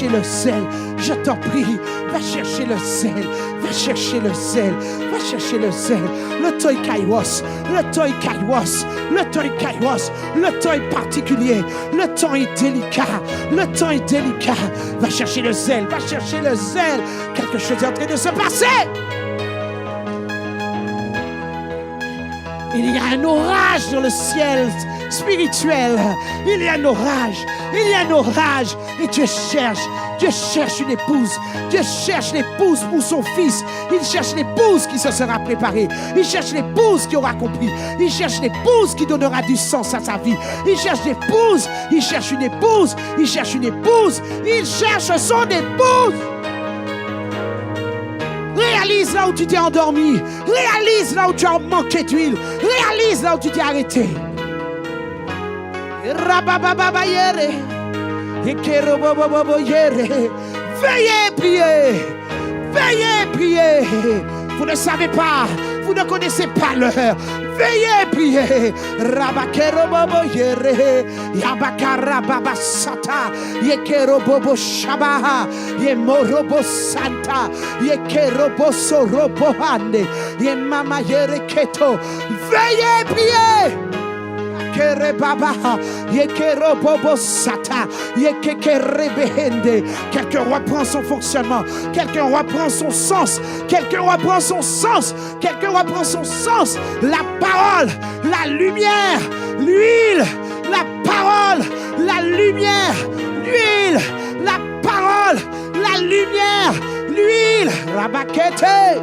le zèle. Je t'en prie, va chercher le zèle. Le temps est kairos. Le temps est particulier. Le temps est délicat. Va chercher le zèle. Quelque chose est en train de se passer. Il y a un orage dans le ciel spirituel. Il y a un orage. Et Dieu cherche une épouse. Dieu cherche l'épouse pour son fils. Il cherche l'épouse qui se sera préparée. Il cherche l'épouse qui aura compris. Il cherche l'épouse qui donnera du sens à sa vie. Il cherche une épouse. Il cherche son épouse. Réalise là où tu t'es endormi. Réalise là où tu as manqué d'huile. Réalise là où tu t'es arrêté. Veuillez prier. Vous ne savez pas, vous ne connaissez pas l'heure. Veuillez prier. Rabakerobobo yere, Yabakara baba sata, Yekerobobo shabaha, Yemorobo santa, Yekerobo sorobo hande, Yemama yere keto. Veuillez prier. Quelqu'un reprend son fonctionnement. Quelqu'un reprend son sens. La parole, la lumière, l'huile. La parole, la lumière, l'huile. La parole, la lumière, l'huile. Rabakete.